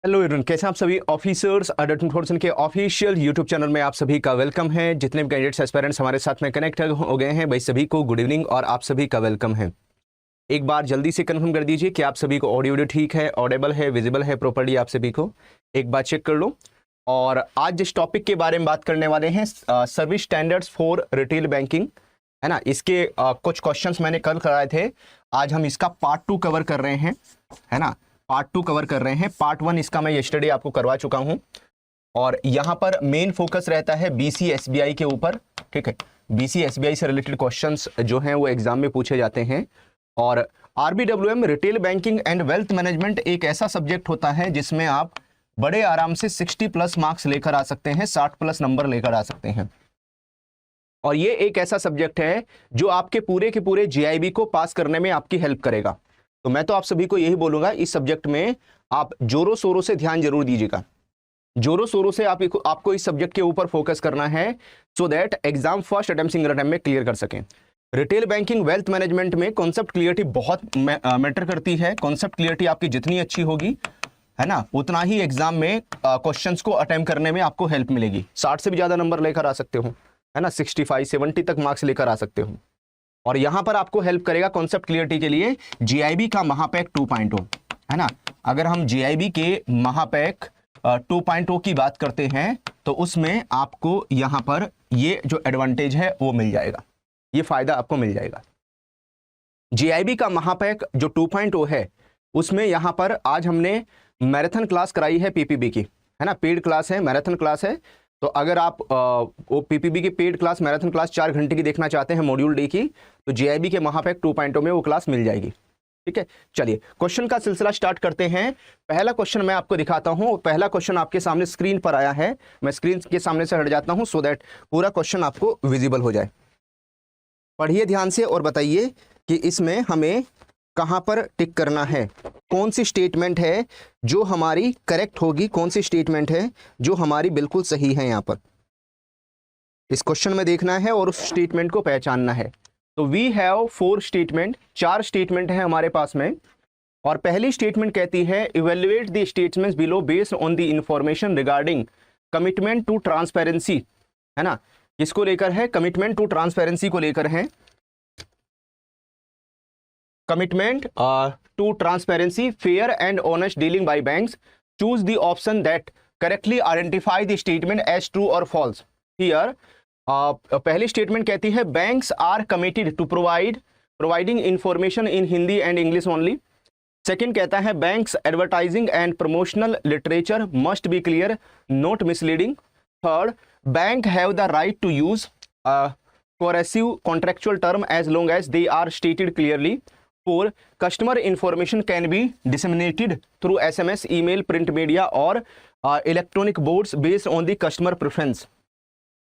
Hello everyone, कैसे हैं आप सभी ऑफिसर्स। अडल्ट इन्फॉर्मेशन के ऑफिशियल यूट्यूब चैनल में आप सभी का वेलकम है। जितने भी कैंडिडेट्स एस्पायरेंट्स हमारे साथ में कनेक्ट हो गए हैं, भाई सभी को गुड इवनिंग और आप सभी का वेलकम है। एक बार जल्दी से कंफर्म कर दीजिए कि आप सभी को ऑडियो वीडियो ठीक है, ऑडेबल है, विजिबल है प्रॉपर्ली। आप सभी को एक बार चेक कर लो। और आज जिस टॉपिक के बारे में बात करने वाले हैं, service standards for retail banking, है ना। इसके कुछ क्वेश्चंस मैंने कल कराए थे, आज हम इसका पार्ट 2 कवर कर रहे हैं, है ना। पार्ट 2 कवर कर रहे हैं। पार्ट 1 इसका मैं यस्टरडे आपको करवा चुका हूं और यहां पर मेन फोकस रहता है बीसी एसबीआई के ऊपर, ठीक है। बीसी एसबीआई से रिलेटेड क्वेश्चंस जो हैं वो एग्जाम में पूछे जाते हैं। और RBWM retail banking and wealth management एक ऐसा सब्जेक्ट होता है जिसमें आप बड़े आराम से 60+ मार्क्स लेकर आ सकते हैं, 60+ नंबर लेकर आ सकते हैं। और ये एक ऐसा सब्जेक्ट है जो आपके पूरे के पूरे जीआईबी को पास करने में आपकी हेल्प करेगा। तो मैं तो आप सभी को यही बोलूंगा, इस सब्जेक्ट में आप जोरों शोरों से ध्यान जरूर दीजिएगा। जोरों शोरों से आपको इस सब्जेक्ट के ऊपर फोकस करना है, so that exam first attempt single attempt में क्लियर कर सकें। रिटेल बैंकिंग वेल्थ मैनेजमेंट में कॉन्सेप्ट क्लियरिटी बहुत मैटर करती है। कॉन्सेप्ट क्लियरिटी आपकी जितनी अच्छी होगी, है ना, उतना ही एग्जाम में क्वेश्चंस को अटेम्प्ट करने में आपको हेल्प मिलेगी। 60 से भी ज्यादा नंबर लेकर आ सकते हो, है ना, 65-70 तक मार्क्स लेकर आ सकते हो। और यहां पर आपको हेल्प करेगा कॉन्सेप्ट क्लियरिटी के लिए जीआईबी का महापैक 2.0, है ना। अगर हम जीआईबी के महापैक 2.0 की बात करते हैं तो उसमें आपको यहां पर ये जो एडवांटेज है वो मिल जाएगा, ये फायदा आपको मिल जाएगा। जीआईबी का महापैक जो 2.0 है उसमें यहां पर आज हमने मैराथन क्लास कराई है पीपीबी की, है ना। पेड क्लास है, मैराथन क्लास है। तो अगर आप वो पीपीबी की पेड क्लास मैराथन क्लास 4 घंटे की देखना चाहते हैं मॉड्यूल डी की, तो जीआईबी के महापैक 2.0 में वो क्लास मिल जाएगी, ठीक है। चलिए क्वेश्चन का सिलसिला स्टार्ट करते हैं। पहला क्वेश्चन मैं आपको दिखाता हूं। पहला क्वेश्चन आपके सामने स्क्रीन पर आया है, मैं स्क्रीन के सामने से हट जाता हूं सो दैट पूरा क्वेश्चन आपको विजिबल हो जाए। पढ़िए ध्यान से और बताइए कि इसमें हमें कहां पर टिक करना है, कौन सी स्टेटमेंट है जो हमारी करेक्ट होगी, कौन सी स्टेटमेंट है जो हमारी बिल्कुल सही है। यहां पर इस क्वेश्चन में देखना है और उस स्टेटमेंट को पहचानना है। तो वी हैव 4 स्टेटमेंट, 4 स्टेटमेंट है हमारे पास में। और पहली स्टेटमेंट कहती है evaluate the statements below based on the information regarding commitment to transparency, है ना। किसको लेकर है? कमिटमेंट टू ट्रांसपेरेंसी को लेकर है। Commitment to transparency, fair and honest dealing by banks. Choose the option that correctly identify the statement as true और false. Here पहली स्टेटमेंट कहती है banks are committed to providing information in Hindi and English only. Second कहता है banks advertising and promotional literature must be clear, not misleading. Third, bank have the right to use coercive contractual term as long as they are stated clearly. 4, customer information can be disseminated through SMS, email, print media or electronic boards based on the customer preference.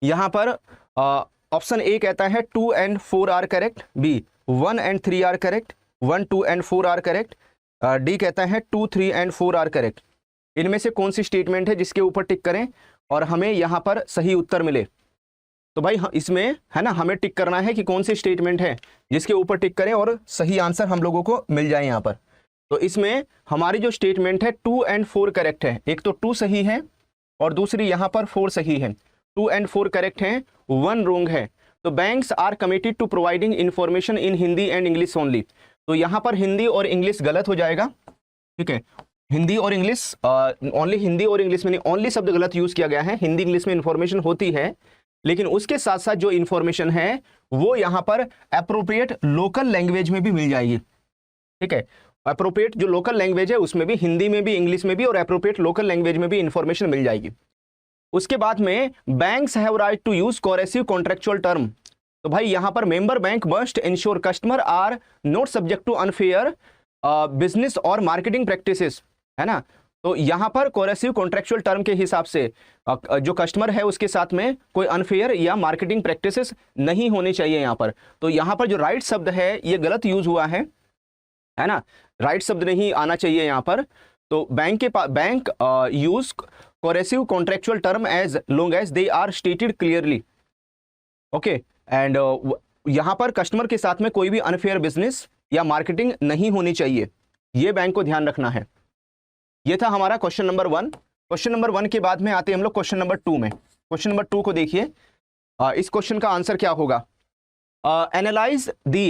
यहाँ पर option A कहता है 2 and 4 are correct, B 1 and 3 are correct, 1, 2 and 4 are correct, D कहता है 2, 3 and 4 are correct. इनमें से कौन सी statement है जिसके ऊपर टिक करें और हमें यहाँ पर सही उत्तर मिले? तो भाई इसमें, है ना, हमें टिक करना है कि कौन सी स्टेटमेंट है जिसके ऊपर टिक करें और सही आंसर हम लोगों को मिल जाए यहाँ पर। तो इसमें हमारी जो स्टेटमेंट है 2 and 4 करेक्ट है। एक तो 2 सही है और दूसरी यहाँ पर 4 सही है। 2 and 4 करेक्ट है, 1 रॉन्ग है। तो banks are committed to providing information in Hindi and English only. तो यहाँ पर हिंदी और इंग्लिश गलत हो जाएगा, ठीक है। हिंदी और इंग्लिश, ओनली हिंदी और इंग्लिश में ओनली शब्द गलत यूज किया गया है। हिंदी इंग्लिश में इंफॉर्मेशन होती है, लेकिन उसके साथ साथ जो इंफॉर्मेशन है वो यहां पर एप्रोप्रिएट लोकल लैंग्वेज में भी मिल जाएगी, ठीक है। एप्रोप्रिएट जो लोकल लैंग्वेज है उसमें भी, हिंदी में भी, इंग्लिश में भी और एप्रोप्रिएट लोकल लैंग्वेज में भी इंफॉर्मेशन मिल जाएगी। उसके बाद में banks have right to use coercive contractual term. तो भाई यहां पर member bank must ensure customer are not subject to unfair business और मार्केटिंग प्रैक्टिसेस, है ना। तो यहां पर कोरेसिव कॉन्ट्रेक्चुअल टर्म के हिसाब से जो कस्टमर है उसके साथ में कोई अनफेयर या मार्केटिंग प्रैक्टिसेस नहीं होनी चाहिए यहां पर। तो यहां पर जो राइट शब्द है ये गलत यूज हुआ है ना, राइट शब्द नहीं आना चाहिए यहां पर। तो bank use coercive contractual term as long as they are stated clearly, okay. And यहां पर कस्टमर के साथ में कोई भी अनफेयर बिजनेस या मार्केटिंग नहीं होनी चाहिए, ये बैंक को ध्यान रखना है। ये था हमारा क्वेश्चन नंबर 1। क्वेश्चन नंबर 1 के बाद में आते हैं हम लोग क्वेश्चन नंबर 2 में। क्वेश्चन नंबर 2 को देखिए, इस क्वेश्चन का आंसर क्या होगा? Analyse the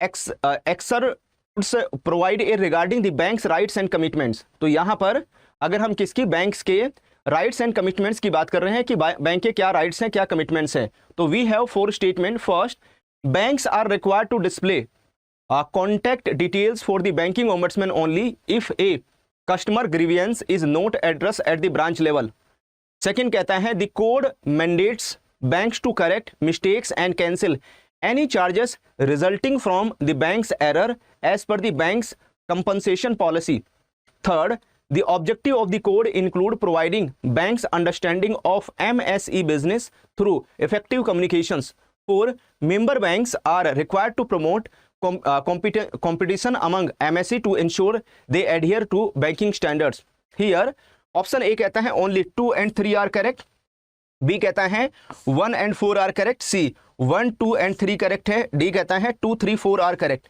exerts provide a regarding the banks rights and commitments. तो यहाँ पर अगर हम किसकी, बैंक्स के राइट्स एंड कमिटमेंट्स की बात कर रहे हैं कि बैंक के क्या राइट्स हैं, क्या कमिटमेंट्स हैं, तो we have 4 statement. First, banks are required to display contact details for the banking ombudsman only if a customer grievance is not address at the branch level. Second कहता है the code mandates banks to correct mistakes and cancel any charges resulting from the bank's error as per the bank's compensation policy. Third, the objective of the code include providing banks understanding of MSE business through effective communications. Four, member banks are required to promote competition among MSE to ensure they adhere to banking standards. Here, option A कहता है only 2 and 3 are correct. B कहता है 1 and 4 are correct. C 1, 2 and 3 correct है. D कहता है 2, 3, 4 are correct.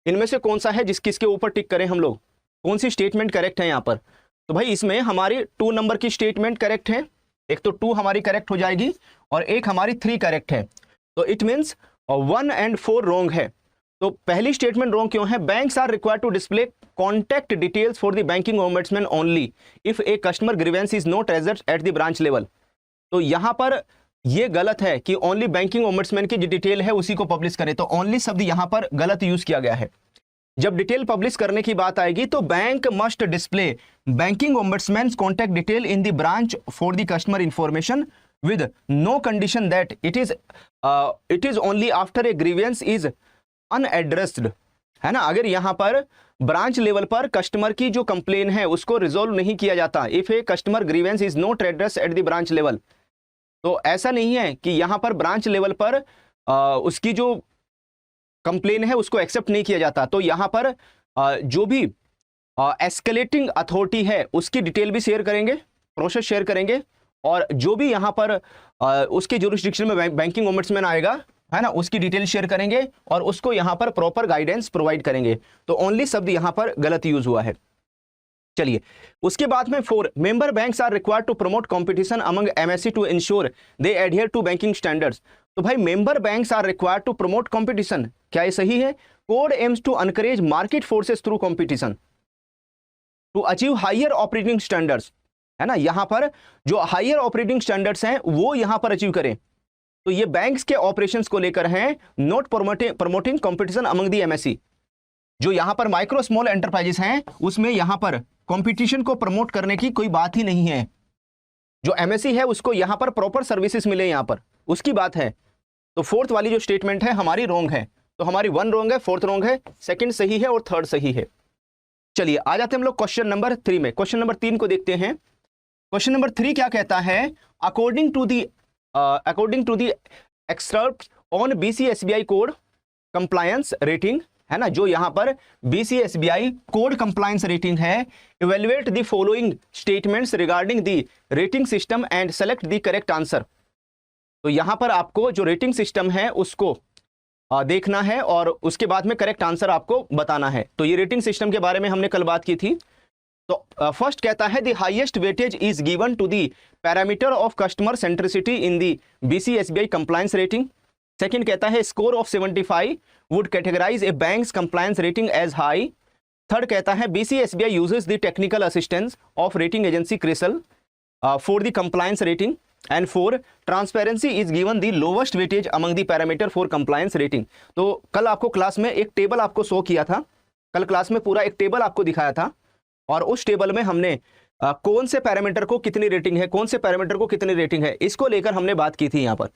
इनमें से कौन सा है किसके ऊपर टिक करें हम लोग, कौन सी स्टेटमेंट करेक्ट है यहाँ पर? तो भाई इसमें हमारी 2 नंबर की स्टेटमेंट करेक्ट है, एक तो 2 हमारी करेक्ट हो जाएगी और एक हमारी 3 करेक्ट है। तो इट मीन्स 1 and 4 रॉन्ग है। तो पहली स्टेटमेंट रॉन्ग क्यों है? Banks are required to display contact details for the banking ombudsman only if a customer grievance is not raised at the branch level. तो यहां पर ये गलत है कि ओनली बैंकिंग ओम्बड्समैन की जो डिटेल है उसी को पब्लिश करें, तो ओनली शब्द यहां पर गलत यूज किया गया है। जब डिटेल पब्लिश करने की बात आएगी तो bank must display banking ombudsman's contact detail in the branch for the customer information with no condition that it is only after a grievance is unaddressed, है ना। अगर यहां पर ब्रांच लेवल पर कस्टमर की जो कंप्लेन है उसको रिजोल्व नहीं किया जाता, if a customer grievance is not address at the branch level, तो ऐसा नहीं है कि यहां पर ब्रांच लेवल पर उसकी जो कंप्लेन है उसको एक्सेप्ट नहीं किया जाता। तो यहां पर जो भी एस्केलेटिंग अथॉरिटी है उसकी डिटेल भी शेयर करेंगे, प्रोसेस शेयर करेंगे, और जो भी यहां पर उसके जुरिस्डिक्शन में बैंकिंग ओम्बड्समैन आएगा, है ना, उसकी डिटेल शेयर करेंगे और उसको यहां पर प्रॉपर गाइडेंस प्रोवाइड करेंगे। तो ओनली शब्द यहां पर गलत यूज हुआ है। चलिए उसके बाद में 4, member banks are required to promote competition among MSC to ensure they adhere to banking standards. तो भाई member banks are required to promote competition, क्या ये सही है? Code aims to encourage market forces through competition to achieve higher operating standards, है ना। यहां पर जो हायर ऑपरेटिंग स्टैंडर्ड्स हैं वो यहां पर अचीव करें। तो ये बैंक्स के ऑपरेशंस को लेकर हैं, not promoting competition among the MSc. जो यहां पर माइक्रो स्मॉल एंटरप्राइजेस हैं उसमें यहां पर कंपटीशन को प्रमोट करने की कोई बात ही नहीं है। जो एमएससी है उसको यहां पर प्रॉपर सर्विसेज मिले, यहां पर उसकी बात है। तो 4th वाली जो स्टेटमेंट है हमारी रॉन्ग है। तो हमारी 1 रॉन्ग है, 4th रॉन्ग है, 2nd सही है और 3rd सही है। चलिए आ जाते हैं हम लोग क्वेश्चन नंबर 3 में। क्वेश्चन नंबर 3 को देखते हैं। क्वेश्चन नंबर 3 क्या कहता है? According to the experts on BCSBI code compliance rating, है ना, जो यहां पर BCSBI कोड कंप्लायंस रेटिंग है, evaluate the following statements regarding the rating system and select the correct answer. तो यहां पर आपको जो रेटिंग सिस्टम है उसको देखना है और उसके बाद में करेक्ट आंसर आपको बताना है। तो ये रेटिंग सिस्टम के बारे में हमने कल बात की थी। तो फर्स्ट कहता है the highest weightage is given to the parameter of customer centricity in the BCSBI compliance rating. Second कहता है score of 75 would categorise a bank's compliance rating as high. Third कहता है BCSBI uses the technical assistance of rating agency CRISIL for the compliance rating. And 4, transparency is given the lowest weightage among the parameter for compliance rating. तो कल आपको class में एक table आपको show किया था, कल क्लास में पूरा एक टेबल आपको दिखाया था, और उस टेबल में हमने कौन से पैरामीटर को कितनी रेटिंग है, कौन से पैरामीटर को कितनी रेटिंग है, इसको लेकर हमने बात की थी। यहां पर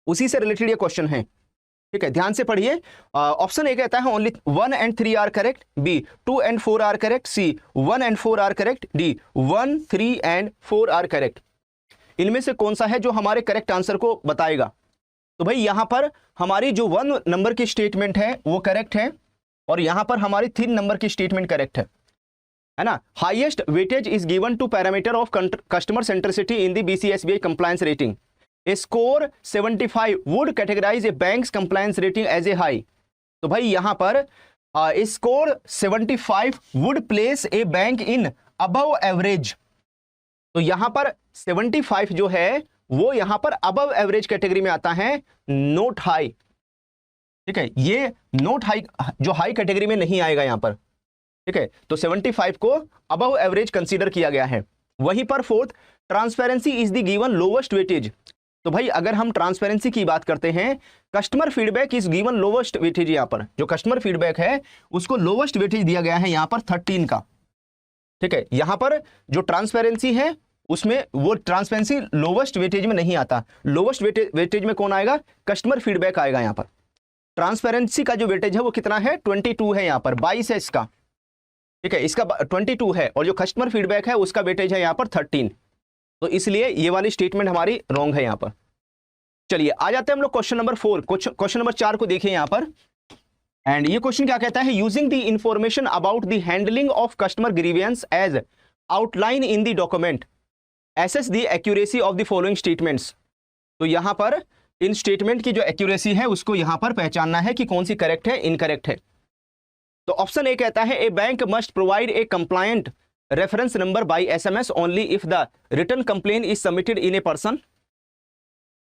उसी से रिलेटेड ये क्वेश्चन है, ठीक है, ध्यान से पढ़िए। ऑप्शन ए कहता है only 1 and 3 are correct, B 2 and 4 are correct, C 1 and 4 are correct, D 1, 3 and 4 are correct. इनमें से कौन सा है जो हमारे करेक्ट आंसर को बताएगा? तो भाई यहां पर हमारी जो 1 नंबर की स्टेटमेंट है वो करेक्ट है, और यहां पर हमारी 3 नंबर की स्टेटमेंट करेक्ट है ना। Highest weightage is given to parameter of customer centricity in the BCSBI compliance rating. A score 75 would categorise a bank's compliance rating as a high. तो भाई यहां पर score 75 would place a bank in above average. तो यहां पर 75 जो है वो यहां पर अबव एवरेज कैटेगरी में आता है, नोट हाई। ठीक है, ये नोट हाई जो हाई कैटेगरी में नहीं आएगा यहां पर। ठीक है, तो 75 को अबव एवरेज कंसीडर किया गया है। वहीं पर fourth, transparency is the given lowest weightage. तो भाई अगर हम ट्रांसपेरेंसी की बात करते हैं, customer feedback is given lowest weightage. यहां पर जो कस्टमर फीडबैक है उसको लोवेस्ट वेटेज दिया गया है यहां पर 13 का। ठीक है, यहां पर जो ट्रांसपेरेंसी है उसमें वो ट्रांसपेरेंसी लोवेस्ट वेटेज में नहीं आता। लोवेस्ट वेटेज में कौन आएगा? कस्टमर फीडबैक आएगा यहां पर। ट्रांसपेरेंसी का जो वेटेज है वो कितना है? 22 है यहां पर, 22 है इसका। ठीक है, इसका 22 है और जो कस्टमर फीडबैक है उसका वेटेज है यहां पर 13। तो इसलिए ये वाली स्टेटमेंट हमारी रॉन्ग है यहां पर। चलिए आ जाते हैं हम लोग क्वेश्चन नंबर 4। क्वेश्चन नंबर 4 को देखिए यहां पर। एंड ये क्वेश्चन क्या कहता है? Using the information about the handling of customer grievance as outline in the document, assess the accuracy of the following statements. तो यहां पर इन स्टेटमेंट की जो एक्यूरेसी है उसको यहां पर पहचानना है कि कौन सी करेक्ट है, इनकरेक्ट है। तो ऑप्शन ए कहता है a bank must provide a complaint reference number by SMS only if the written complaint is submitted in a person.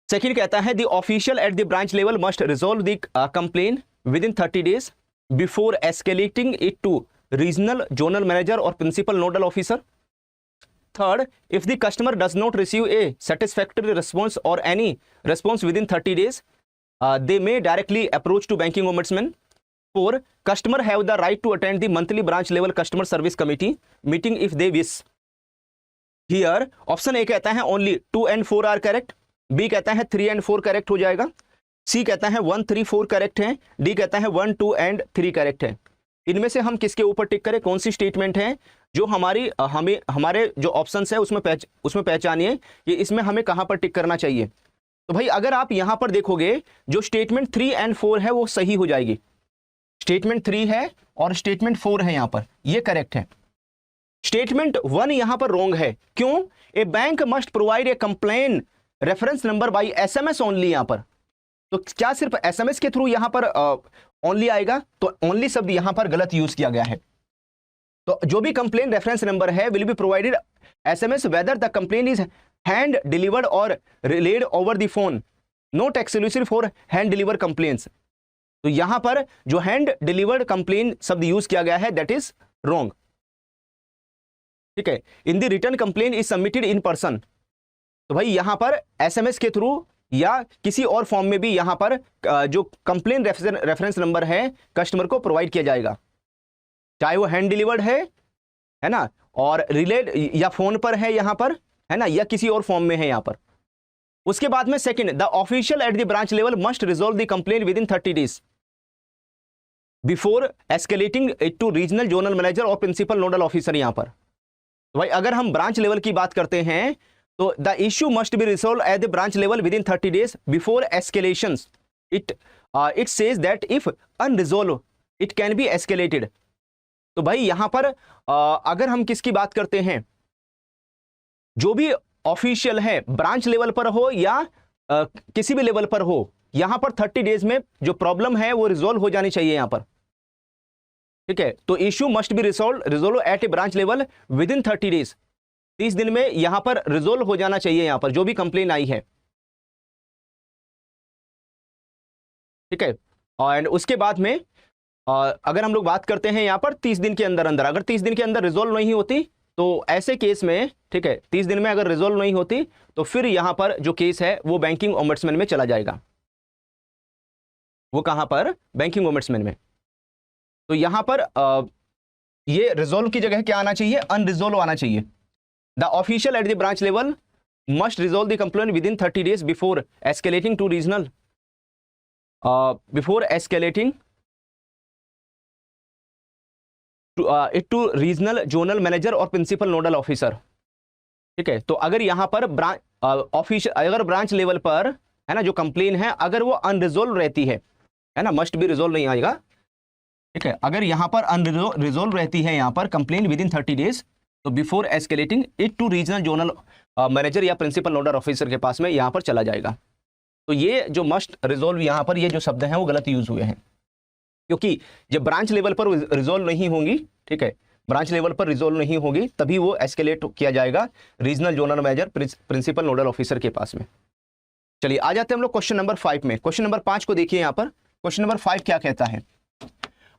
Second कहता है the official at the branch level must resolve the complain within 30 days before escalating it to regional zonal manager और principal nodal officer. Third, if the customer does not receive a satisfactory response or any response within 30 days, they may directly approach to banking ombudsman. 4, customer have the right to attend the monthly branch level customer service committee meeting if they wish. Here, option A कहता है only 2 and 4 are correct. B कहता है 3 and 4 correct हो जाएगा. C कहता है 1, 3, 4 correct है. D कहता है 1, 2 and 3 correct है. इनमें से हम किसके ऊपर टिक करें? कौन सी स्टेटमेंट है जो हमारे जो ऑप्शंस है उसमें पहचानिए कि इसमें हमें कहां पर टिक करना चाहिए। तो भाई अगर आप यहां पर देखोगे जो स्टेटमेंट 3 and 4 है वो सही हो जाएगी। स्टेटमेंट 3 है और स्टेटमेंट 4 है यहां पर, ये करेक्ट है। स्टेटमेंट 1 यहां पर रॉन्ग है। क्यों? A bank must provide a complaint reference number by SMS only. यहां पर तो क्या सिर्फ एसएमएस के थ्रू यहां पर ओनली आएगा? तो ओनली शब्द यहां पर गलत यूज किया गया है। तो जो भी कंप्लेन रेफरेंस नंबर है will be provided SMS whether the complaint is hand delivered और relayed over the phone, not exclusive for hand deliver complaints. तो यहां पर जो हैंड डिलीवर्ड कंप्लेन शब्द यूज किया गया है दैट इज रॉन्ग। ठीक है, in the return complaint is submitted in person. तो भाई यहां पर एसएमएस के थ्रू या किसी और फॉर्म में भी यहां पर जो कंप्लेन रेफरेंस नंबर है कस्टमर को प्रोवाइड किया जाएगा, चाहे वो हैंड डिलीवर्ड है ना, और रिलेड या फोन पर है यहां पर, है ना, या किसी और फॉर्म में है यहां पर। उसके बाद में second, the official at the branch level must resolve the complain within 30 days before escalating it to regional zonal manager और प्रिंसिपल नोडल ऑफिसर। यहां पर तो भाई अगर हम ब्रांच लेवल की बात करते हैं तो the issue must be resolve at the branch level within 30 days before escalation. It says that if unresolved it can be escalated. तो भाई यहां पर अगर हम किसकी बात करते हैं, जो भी ऑफिशियल है ब्रांच लेवल पर हो या किसी भी लेवल पर हो, यहां पर 30 days में जो प्रॉब्लम है वो रिजॉल्व हो जानी चाहिए यहां पर। ठीक है, तो issue must be resolve at a branch level within 30 days, 30 दिन में यहां पर रिजॉल्व हो जाना चाहिए यहां पर जो भी कंप्लेन आई है। ठीक है, और उसके बाद में अगर हम लोग बात करते हैं यहां पर 30 दिन के अंदर अगर 30 दिन के अंदर रिजॉल्व नहीं होती तो ऐसे केस में, ठीक है, 30 दिन में अगर रिजॉल्व नहीं होती तो फिर यहां पर जो केस है वो बैंकिंग ओम्बड्समैन में चला जाएगा। वो कहां पर? बैंकिंग ओम्बड्समैन में। तो यहां पर ये रिजॉल्व की जगह क्या आना चाहिए? अनरिजॉल्व आना चाहिए। The official at the branch level must resolve the complain within 30 days before escalating to regional to regional zonal manager और प्रिंसिपल नोडल ऑफिसर। ठीक है, तो अगर यहां पर अगर ब्रांच लेवल पर, है ना, जो कंप्लेन है अगर वो अनरिजॉल्व रहती है ना, मस्ट बी रिजॉल्व नहीं आएगा। ठीक है, अगर यहां पर अनरिजॉल्व रहती है यहां पर कंप्लेन विद इन 30 days तो before escalating it to regional zonal manager या प्रिंसिपल नोडल ऑफिसर के पास में यहां पर चला जाएगा। तो ये जो मस्ट रिजॉल्व यहां पर ये जो शब्द हैं वो गलत यूज हुए हैं। क्योंकि जब ब्रांच लेवल पर रिजोल्व नहीं होंगी, ठीक है, ब्रांच लेवल पर रिजोल्व नहीं होगी तभी वो एस्केलेट किया जाएगा regional zonal manager principal nodal officer के पास में। चलिए आ जाते हैं हम लोग क्वेश्चन नंबर 5 में। क्वेश्चन नंबर 5 को देखिए, यहां पर क्वेश्चन नंबर 5 क्या कहता है,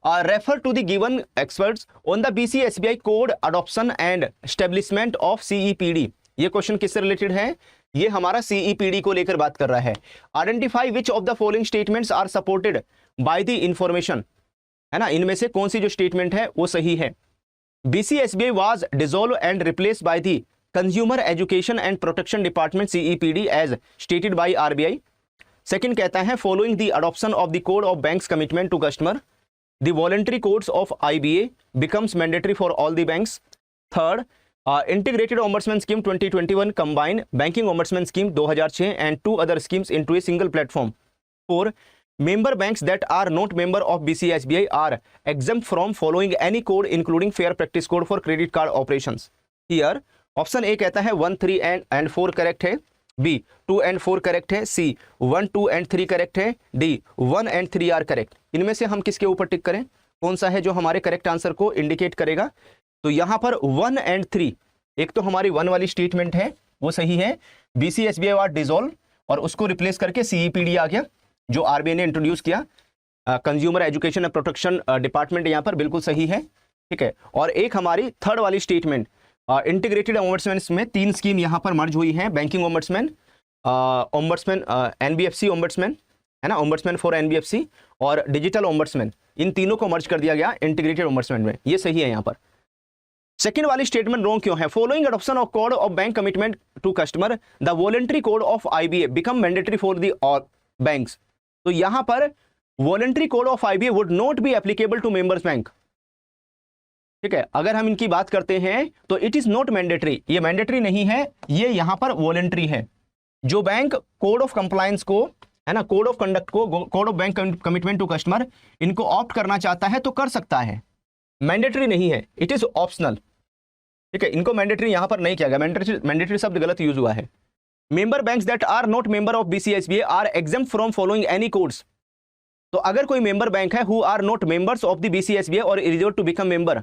refer to the given experts on the BCSBI code adoption and establishment of CEPD। ये क्वेश्चन किससे रिलेटेड है, ये हमारा CEPD को लेकर बात कर रहा है। Identify which of the following statements are supported by the information, है ना, इनमें से कौन सी जो स्टेटमेंट है वो सही है। BCSBI was dissolved and replaced by the Consumer Education and Protection Department CEPD as stated by RBI। Second कहता है following the adoption of the code of bank's commitment to customer, the voluntary codes of IBA becomes mandatory for all the banks। Third, integrated ombudsman scheme 2021 combine banking ombudsman scheme 2006 and two other schemes into a single platform। Four, member banks that are not member of BCSBI are exempt from following any code including fair practice code for credit card operations। Here option A कहता है 1, 3 and 4 correct है, B 2 and 4 correct है, सी 1, 2 and 3 correct है, D 1 and 3 are correct. इनमें से हम किसके ऊपर टिक करें, कौन सा है जो हमारे करेक्ट आंसर को इंडिकेट करेगा। तो यहां पर 1 and 3, एक तो हमारी 1 वाली स्टेटमेंट है वो सही है, BCSBI वाज डिसॉल्व और उसको रिप्लेस करके CEPD आ गया जो RBI ने इंट्रोड्यूस किया। Consumer education and protection department यहाँ पर बिल्कुल सही है, ठीक है। और एक हमारी थर्ड वाली स्टेटमेंट इंटीग्रेटेड ओम्बड्समैन में 3 स्कीम यहाँ पर मर्ज हुई है, बैंकिंग ओम्बड्समैन, NBFC ओम्बड्समैन, है ना, ओम्बड्समैन फॉर NBFC और डिजिटल ओम्बड्समैन, इन तीनों को मर्ज कर दिया गया इंटीग्रेटेड ओम्बड्समैन में, ये सही है यहाँ पर। सेकेंड वाली स्टेटमेंट रॉन्ग क्यों है, following adoption of code of bank commitment to customer the voluntary code of IBA become mandatory for the all banks. तो यहां पर voluntary code of IBA would not be applicable to members bank, ठीक है। अगर हम इनकी बात करते हैं तो इट इज नॉट मैंडेटरी, ये मैंडेटरी नहीं है, ये यहां पर वॉलंटरी है। जो बैंक कोड ऑफ कंप्लायंस को, है ना, कोड ऑफ कंडक्ट को, code of bank commitment to customer, इनको ऑप्ट करना चाहता है तो कर सकता है, मैंडेटरी नहीं है, इट इज ऑप्शनल, ठीक है। इनको मैंडेटरी यहां पर नहीं किया गया, मैंडेटरी शब्द गलत यूज हुआ है। Member banks that are not member of BCSBA are exempt from following any codes. तो अगर कोई मेंबर बैंक है who are not members of the BCSBA और एलिजिबल टू बिकम मेंबर,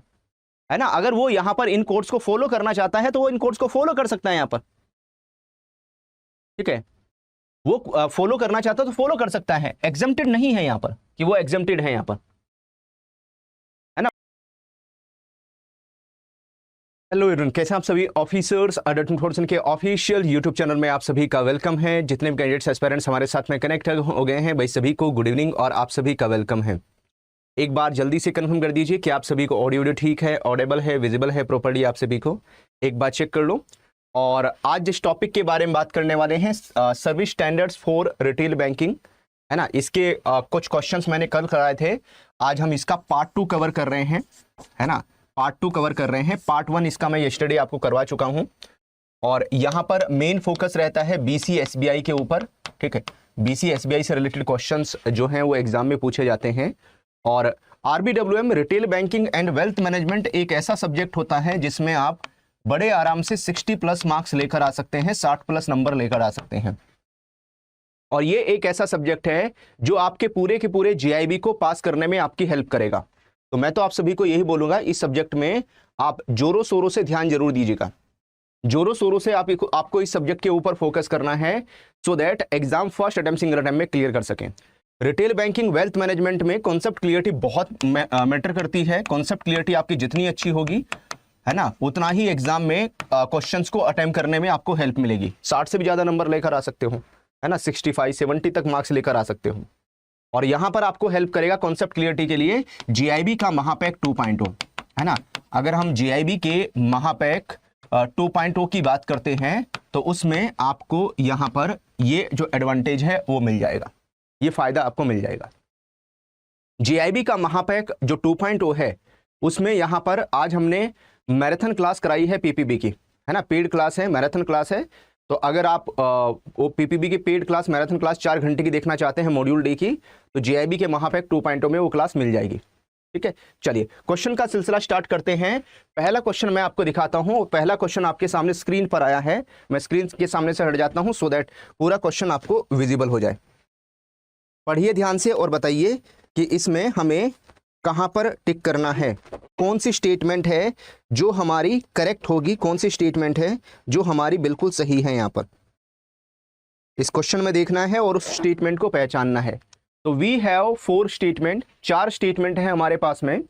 है ना, अगर वो यहां पर इन कोड्स को फॉलो करना चाहता है तो वो इन कोड्स को फॉलो कर सकता है यहां पर, ठीक है। वो फॉलो करना चाहता है तो फॉलो कर सकता है, एग्जेम्प्टेड नहीं है यहां पर कि वो एग्जेम्प्टेड है यहां पर, है ना। हेलो एवरीवन, कैसे आप सभी ऑफिसर्स अडल्ट इन्फॉर्मेशन के ऑफिशियल यूट्यूब चैनल में आप सभी का वेलकम है। जितने भी कैंडिडेट्स एस्पायरेंट्स हमारे साथ में कनेक्ट हो गए हैं भाई सभी को गुड इवनिंग और आप सभी का वेलकम है। एक बार जल्दी से कंफर्म कर दीजिए कि आप सभी को ऑडियो वीडियो ठीक है, ऑडिबल है, विजिबल है प्रॉपर्ली, आप सभी को एक बार चेक कर लो। और आज जिस टॉपिक के बारे में बात करने वाले हैं service standards for retail banking, है ना, इसके कुछ क्वेश्चंस मैंने कल कराए थे, आज हम इसका पार्ट 2 कवर कर रहे हैं, है ना, पार्ट 2 कवर कर रहे हैं। पार्ट 1 इसका मैं यस्टरडे आपको करवा चुका हूं और यहाँ पर मेन फोकस रहता है BCSBI के ऊपर, ठीक है। BCSBI से रिलेटेड क्वेश्चंस जो हैं वो एग्जाम में पूछे जाते हैं। और RBWM retail banking and wealth management एक ऐसा सब्जेक्ट होता है जिसमें आप बड़े आराम से 60+ मार्क्स लेकर आ सकते हैं, 60+ नंबर लेकर आ सकते हैं। और ये एक ऐसा सब्जेक्ट है जो आपके पूरे के पूरे GIB को पास करने में आपकी हेल्प करेगा। तो मैं तो आप सभी को यही बोलूंगा, इस सब्जेक्ट में आप जोरों शोरों से ध्यान जरूर दीजिएगा, जोरों शोरों से आपको इस सब्जेक्ट के ऊपर फोकस करना है so that exam first attempt single attempt में क्लियर कर सकें। रिटेल बैंकिंग वेल्थ मैनेजमेंट में कॉन्सेप्ट क्लियरिटी बहुत मैटर करती है। कॉन्सेप्ट क्लियरिटी आपकी जितनी अच्छी होगी, है ना, उतना ही एग्जाम में क्वेश्चंस को अटेम्प्ट करने में आपको हेल्प मिलेगी। 60 से भी ज्यादा नंबर लेकर आ सकते हो, है ना, 65 70 तक मार्क्स लेकर आ सकते हो। और यहां पर आपको हेल्प करेगा कॉन्सेप्ट क्लियरिटी के लिए GIB का महापैक 2.0, है ना। अगर हम GIB के महापैक 2.0 की बात करते हैं तो उसमें आपको यहां पर ये जो एडवांटेज है वो मिल जाएगा, ये फायदा आपको मिल जाएगा। GIB का महापैक जो 2.0 है उसमें यहां पर आज हमने मैराथन क्लास कराई है PPB की, है ना, पेड क्लास है, मैराथन क्लास है। तो अगर आप वो PPB की पेड क्लास मैराथन क्लास 4 घंटे की देखना चाहते हैं मॉड्यूल डे की, तो GIB के महापैक 2.0 में वो क्लास मिल जाएगी, ठीक है। चलिए क्वेश्चन का सिलसिला स्टार्ट करते हैं। पहला क्वेश्चन मैं आपको दिखाता हूं। पहला क्वेश्चन आपके सामने स्क्रीन पर आया है, मैं स्क्रीन के सामने से हट जाता हूं सो दैट पूरा क्वेश्चन आपको विजिबल हो जाए। पढ़िए ध्यान से और बताइए कि इसमें हमें कहां पर टिक करना है, कौन सी स्टेटमेंट है जो हमारी करेक्ट होगी, कौन सी स्टेटमेंट है जो हमारी बिल्कुल सही है। यहां पर इस क्वेश्चन में देखना है और उस स्टेटमेंट को पहचानना है। तो वी हैव 4 स्टेटमेंट, 4 स्टेटमेंट है हमारे पास में।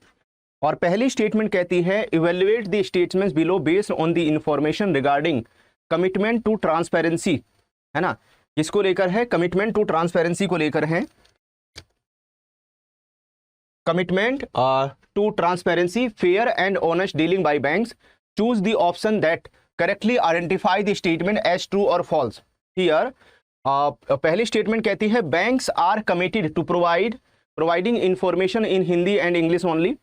और पहली स्टेटमेंट कहती है evaluate the statements below based on the information regarding commitment to transparency, है ना। किसको लेकर है? कमिटमेंट टू ट्रांसपेरेंसी को लेकर है। Commitment to transparency, fair and honest dealing by banks, choose the option that correctly identify the statement as true और false. Here पहली स्टेटमेंट कहती है banks are committed to providing information in Hindi and English only.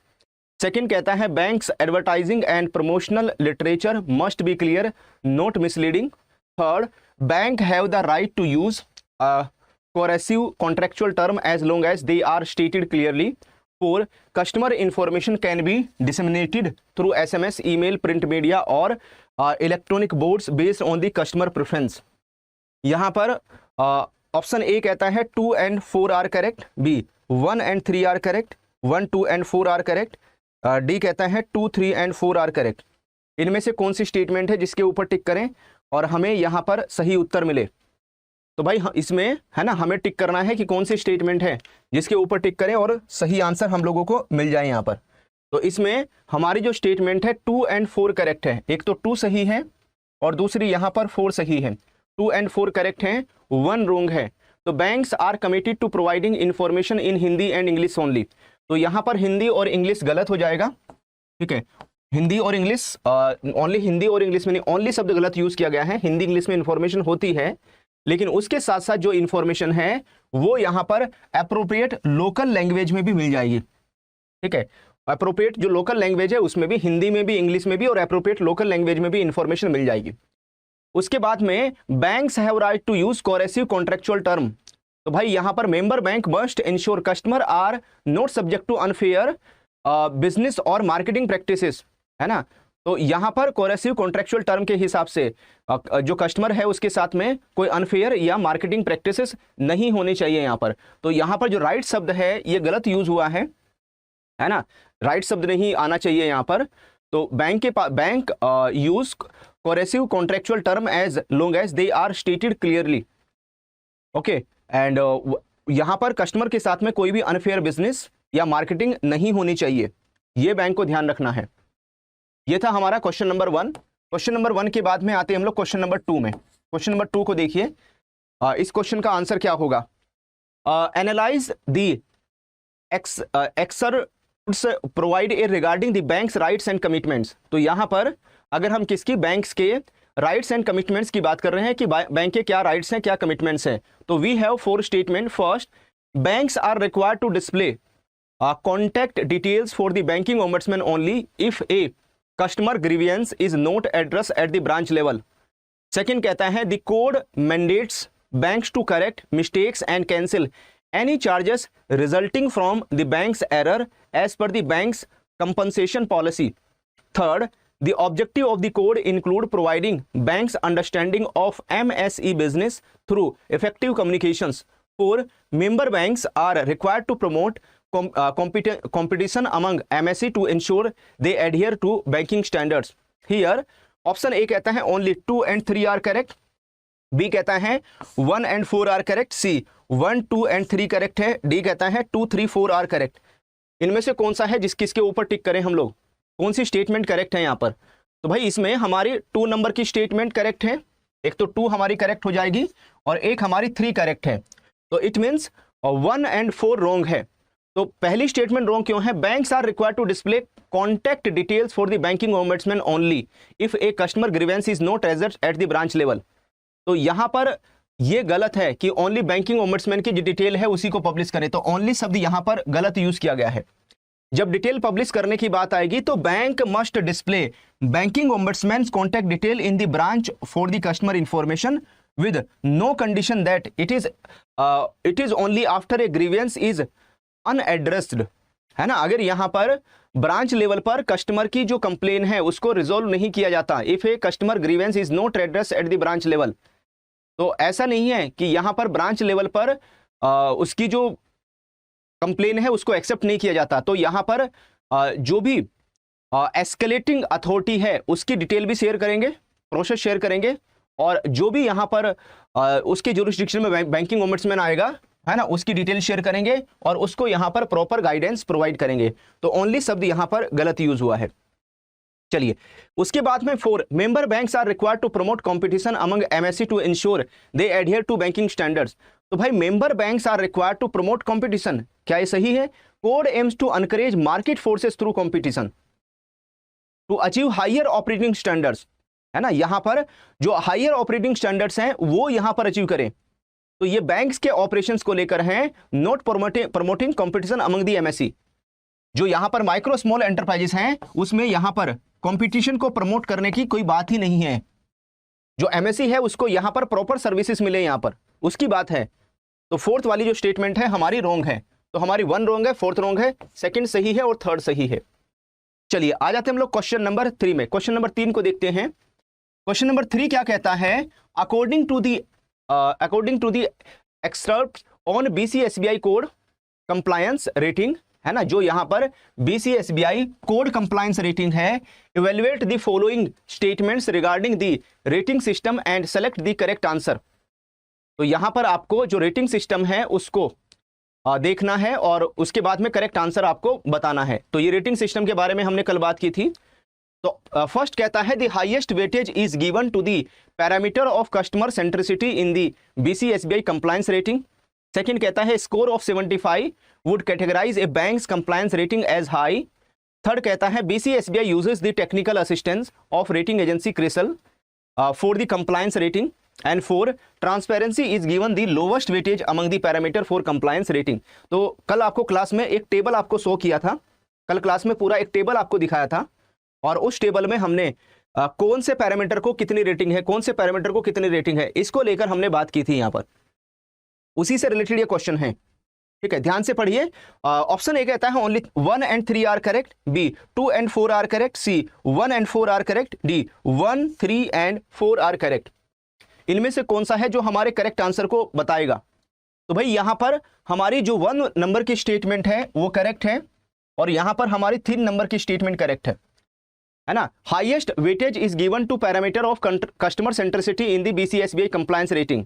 Second कहता है banks advertising and promotional literature must be clear, not misleading. Third, bank have the right to use coercive contractual term as long as they are stated clearly. 4, customer information can be disseminated through SMS, email, print media or electronic boards based on the customer preference. यहाँ पर option A कहता है 2 and 4 are correct, B 1 and 3 are correct, 1, 2 and 4 are correct, D कहता है 2, 3 and 4 are correct. इनमें से कौन सी statement है जिसके ऊपर टिक करें और हमें यहाँ पर सही उत्तर मिले? तो भाई इसमें है ना, हमें टिक करना है कि कौन सी स्टेटमेंट है जिसके ऊपर टिक करें और सही आंसर हम लोगों को मिल जाए यहाँ पर। तो इसमें हमारी जो स्टेटमेंट है 2 and 4 करेक्ट है। एक तो 2 सही है और दूसरी यहाँ पर 4 सही है। 2 and 4 करेक्ट है, 1 रॉन्ग है। तो banks are committed to providing information in Hindi and English only. तो यहाँ पर हिंदी और इंग्लिश गलत हो जाएगा, ठीक है। हिंदी और इंग्लिश, ओनली हिंदी और इंग्लिश में नहीं, ओनली शब्द गलत यूज किया गया है। हिंदी इंग्लिश में इंफॉर्मेशन होती है, लेकिन उसके साथ साथ जो इंफॉर्मेशन है वो यहां पर एप्रोप्रिएट लोकल लैंग्वेज में भी मिल जाएगी, ठीक है। एप्रोप्रिएट जो लोकल लैंग्वेज है उसमें भी, हिंदी में भी, इंग्लिश में भी और एप्रोप्रिएट लोकल लैंग्वेज में भी इंफॉर्मेशन मिल जाएगी। उसके बाद में banks have right to use coercive contractual term. तो भाई यहां पर member bank must ensure customer are not subject to unfair business और मार्केटिंग प्रैक्टिसेस, है ना। तो यहां पर कोरेसिव कॉन्ट्रेक्चुअल टर्म के हिसाब से जो कस्टमर है उसके साथ में कोई अनफेयर या मार्केटिंग प्रैक्टिसेस नहीं होनी चाहिए यहां पर। तो यहां पर जो राइट शब्द है ये गलत यूज हुआ है ना, राइट शब्द नहीं आना चाहिए यहां पर। तो bank use coercive contractual term as long as they are stated clearly, okay. And यहां पर कस्टमर के साथ में कोई भी अनफेयर बिजनेस या मार्केटिंग नहीं होनी चाहिए, ये बैंक को ध्यान रखना है। ये था हमारा क्वेश्चन नंबर 1। क्वेश्चन नंबर 1 के बाद में आते हैं हम लोग क्वेश्चन नंबर 2 में। क्वेश्चन नंबर 2 को देखिए, इस क्वेश्चन का आंसर क्या होगा? Analyse the exerts provide a regarding the banks rights and commitments. तो यहां पर अगर हम किसकी, बैंक्स के राइट्स एंड कमिटमेंट्स की बात कर रहे हैं कि बैंक के क्या राइट्स हैं, क्या कमिटमेंट्स हैं, तो we have 4 statement. First, banks are required to display contact details for the banking ombudsman only if a customer grievance is not address at the branch level. Second कहता है the code mandates banks to correct mistakes and cancel any charges resulting from the bank's error as per the bank's compensation policy. Third, the objective of the code include providing banks understanding of MSE business through effective communications. Four, member banks are required to promote competition among MSE to ensure they adhere to banking standards. Here option A कहता है only 2 and 3 are correct, B कहता है 1 and 4 are correct, C 1, 2 and 3 correct है, D कहता है 2, 3, 4 are correct। इनमें से कौन सा है किसके ऊपर टिक करें हम लोग, कौन सी स्टेटमेंट करेक्ट है यहाँ पर? तो भाई इसमें हमारी 2 नंबर की स्टेटमेंट करेक्ट है, एक तो 2 हमारी करेक्ट हो जाएगी और एक हमारी 3 करेक्ट है। तो इट मीन्स 1 and 4 रॉन्ग है। तो पहली स्टेटमेंट रॉन्ग क्यों है? Banks are required to display contact details for the banking ombudsman only if a customer grievance is not raised at the branch level. तो यहां पर यह गलत है कि ओनली बैंकिंग ओम्बड्समैन की जो डिटेल है उसी को पब्लिश करें। तो ओनली शब्द यहां पर गलत यूज किया गया है। जब डिटेल पब्लिश करने की बात आएगी तो bank must display banking ombudsman contact detail in the branch for the customer information with no condition that it is only after a grievance is unaddressed, है ना। अगर यहां पर ब्रांच लेवल पर कस्टमर की जो कंप्लेन है उसको रिजोल्व नहीं किया जाता, if a customer grievance is not address at the branch level, तो ऐसा नहीं है कि यहां पर ब्रांच लेवल पर उसकी जो कंप्लेन है उसको एक्सेप्ट नहीं किया जाता, तो यहां पर जो भी एस्केलेटिंग अथॉरिटी है उसकी डिटेल भी शेयर करेंगे, प्रोसेस शेयर करेंगे, और जो भी यहां पर उसके जुरिस्डिक्शन में बैंकिंग ओम्बड्समैन आएगा, है ना, उसकी डिटेल शेयर करेंगे और उसको यहां पर प्रॉपर गाइडेंस प्रोवाइड करेंगे। तो ओनली शब्द यहां पर गलत यूज हुआ है। चलिए, उसके बाद में 4, member banks are required to promote competition among MSC to ensure they adhere to banking standards. तो भाई member banks are required to promote competition, क्या ये सही है? Code aims to encourage market forces through competition to achieve higher operating standards, है ना, यहां पर जो हायर ऑपरेटिंग स्टैंडर्ड्स हैं वो यहां पर अचीव करें। तो ये बैंक्स के ऑपरेशंस को लेकर हैं, not promoting competition among the MSc. जो यहां पर माइक्रो स्मॉल एंटरप्राइजेस हैं उसमें यहां पर कंपटीशन को प्रमोट करने की कोई बात ही नहीं है। जो एमएससी है उसको यहां पर प्रॉपर सर्विसेज मिले, यहां पर उसकी बात है। तो फोर्थ वाली जो स्टेटमेंट है हमारी रॉन्ग है, तो हमारी 1 रॉन्ग है, 4th रॉन्ग है, 2nd सही है और 3rd सही है। चलिए आ जाते हैं हम लोग क्वेश्चन नंबर 3 में। क्वेश्चन नंबर 3 को देखते हैं। क्वेश्चन नंबर 3 क्या कहता है? According to the expert on BCSBI code compliance rating, है ना, जो यहां पर बीसीएसबीआई कोड कंप्लायंस रेटिंग है, evaluate the following statements regarding the rating system and select the correct answer. तो यहां पर आपको जो रेटिंग सिस्टम है उसको देखना है और उसके बाद में करेक्ट आंसर आपको बताना है। तो ये रेटिंग सिस्टम के बारे में हमने कल बात की थी। तो फर्स्ट कहता है the highest weightage is given to the parameter of customer centricity in the BCSBI compliance rating. Second कहता है score of 75 would categorise a bank's compliance rating as high. Third कहता है BCSBI uses the technical assistance of rating agency CRISIL for the compliance rating. And 4 transparency is given the lowest weightage among the parameter for compliance rating. तो कल आपको class में एक table आपको show किया था, कल क्लास में पूरा एक टेबल आपको दिखाया था, और उस टेबल में हमने कौन से पैरामीटर को कितनी रेटिंग है, कौन से पैरामीटर को कितनी रेटिंग है, इसको लेकर हमने बात की थी। यहां पर उसी से रिलेटेड ये क्वेश्चन है, ठीक है, ध्यान से पढ़िए। ऑप्शन ए कहता है only 1 and 3 are correct, B 2 and 4 are correct, C 1 and 4 are correct, D 1, 3 and 4 are correct. इनमें से कौन सा है जो हमारे करेक्ट आंसर को बताएगा? तो भाई यहां पर हमारी जो 1 नंबर की स्टेटमेंट है वो करेक्ट है, और यहां पर हमारी 3 नंबर की स्टेटमेंट करेक्ट है ना। Highest weightage is given to parameter of customer centricity in the BCSBI compliance rating.